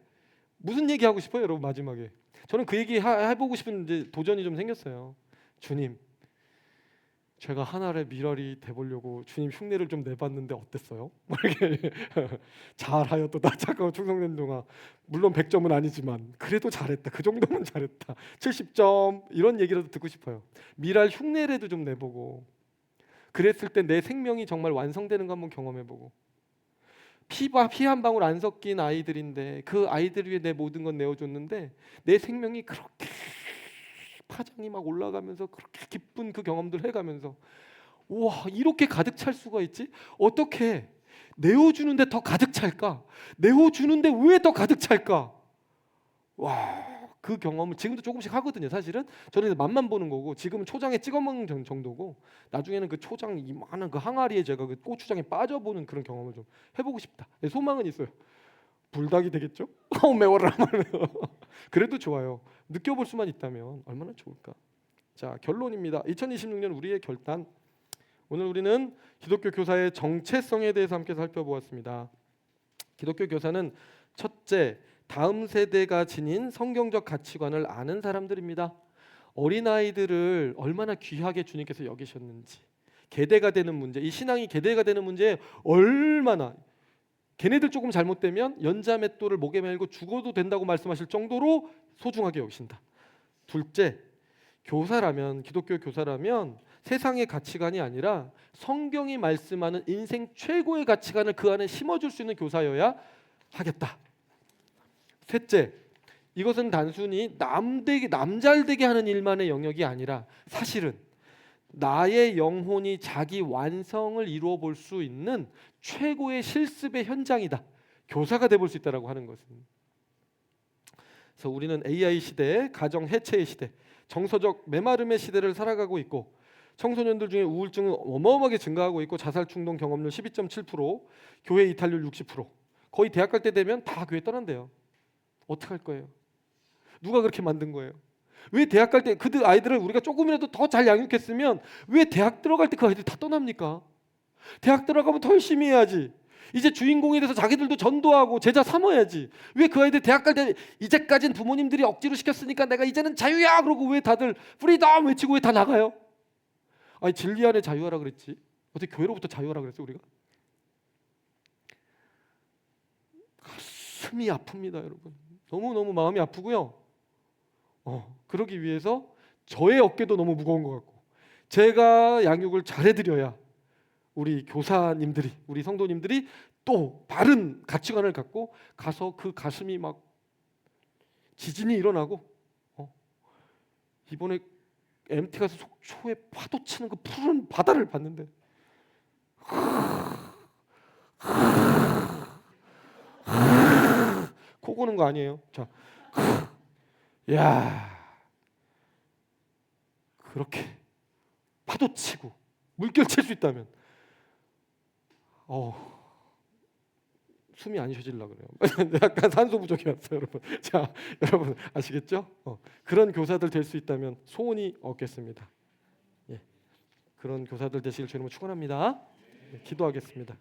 무슨 얘기하고 싶어요, 여러분? 마지막에 저는 그 얘기 해보고 싶은 이제 도전이 좀 생겼어요. 주님, 제가 하나의 미랄이 돼보려고 주님 흉내를 좀 내봤는데 어땠어요? 이렇게 잘하였다. 착하고 충성된 동안 물론 100점은 아니지만 그래도 잘했다. 그 정도면 잘했다. 70점 이런 얘기라도 듣고 싶어요. 미랄 흉내라도 좀 내보고 그랬을 때 내 생명이 정말 완성되는 거 한번 경험해보고 피 한 방울 안 섞인 아이들인데 그 아이들 위해 내 모든 건 내어줬는데 내 생명이 그렇게 파장이 막 올라가면서 그렇게 기쁜 그 경험들 해가면서 와 이렇게 가득 찰 수가 있지? 어떻게 내어주는데 더 가득 찰까? 내어주는데 왜 더 가득 찰까? 와 그 경험을 지금도 조금씩 하거든요. 사실은 저는 맛만 보는 거고 지금은 초장에 찍어 먹는 정도고 나중에는 그 초장 이만한 그 항아리에 제가 그 고추장에 빠져보는 그런 경험을 좀 해보고 싶다. 소망은 있어요. 불닭이 되겠죠? 매워라. 그래도 좋아요. 느껴볼 수만 있다면 얼마나 좋을까. 자 결론입니다. 2026년 우리의 결단. 오늘 우리는 기독교 교사의 정체성에 대해서 함께 살펴보았습니다. 기독교 교사는 첫째, 다음 세대가 지닌 성경적 가치관을 아는 사람들입니다. 어린아이들을 얼마나 귀하게 주님께서 여기셨는지 계대가 되는 문제, 이 신앙이 계대가 되는 문제에 얼마나 걔네들 조금 잘못되면 연자맷돌을 목에 메고 죽어도 된다고 말씀하실 정도로 소중하게 여기신다. 둘째, 교사라면 기독교 교사라면 세상의 가치관이 아니라 성경이 말씀하는 인생 최고의 가치관을 그 안에 심어줄 수 있는 교사여야 하겠다. 셋째, 이것은 단순히 남잘되게 하는 일만의 영역이 아니라 사실은 나의 영혼이 자기 완성을 이루어 볼 수 있는 최고의 실습의 현장이다. 교사가 돼 볼 수 있다라고 하는 것은. 그래서 우리는 AI 시대, 가정 해체의 시대, 정서적 메마름의 시대를 살아가고 있고 청소년들 중에 우울증은 어마어마하게 증가하고 있고 자살 충동 경험률 12.7%, 교회 이탈률 60%. 거의 대학 갈 때 되면 다 교회 떠난대요. 어떻게 할 거예요? 누가 그렇게 만든 거예요? 왜 대학 갈 때 그 아이들을 우리가 조금이라도 더 잘 양육했으면 왜 대학 들어갈 때 그 아이들이 다 떠납니까? 대학 들어가면 더 열심히 해야지. 이제 주인공이 돼서 자기들도 전도하고 제자 삼아야지. 왜 그 아이들 대학 갈 때 이제까지는 부모님들이 억지로 시켰으니까 내가 이제는 자유야 그러고 왜 다들 프리덤 외치고 왜 다 나가요? 아니 진리 안에 자유하라 그랬지. 어떻게 교회로부터 자유하라 그랬어 우리가? 가슴이 아픕니다 여러분. 너무너무 마음이 아프고요. 그러기 위해서 저의 어깨도 너무 무거운 것 같고 제가 양육을 잘해드려야 우리 교사님들이 우리 성도님들이 또 바른 가치관을 갖고 가서 그 가슴이 막 지진이 일어나고 이번에 MT 가서 속초에 파도 치는 그 푸른 바다를 봤는데 코 고는 거 아니에요? 자, 야 그렇게 파도 치고 물결 칠 수 있다면 숨이 안 쉬어질라 그래요. 약간 산소 부족이 왔어요, 여러분. 자, 여러분 아시겠죠? 그런 교사들 될 수 있다면 소원이 없겠습니다. 예, 그런 교사들 되시길 주님으로 축원합니다. 기도하겠습니다.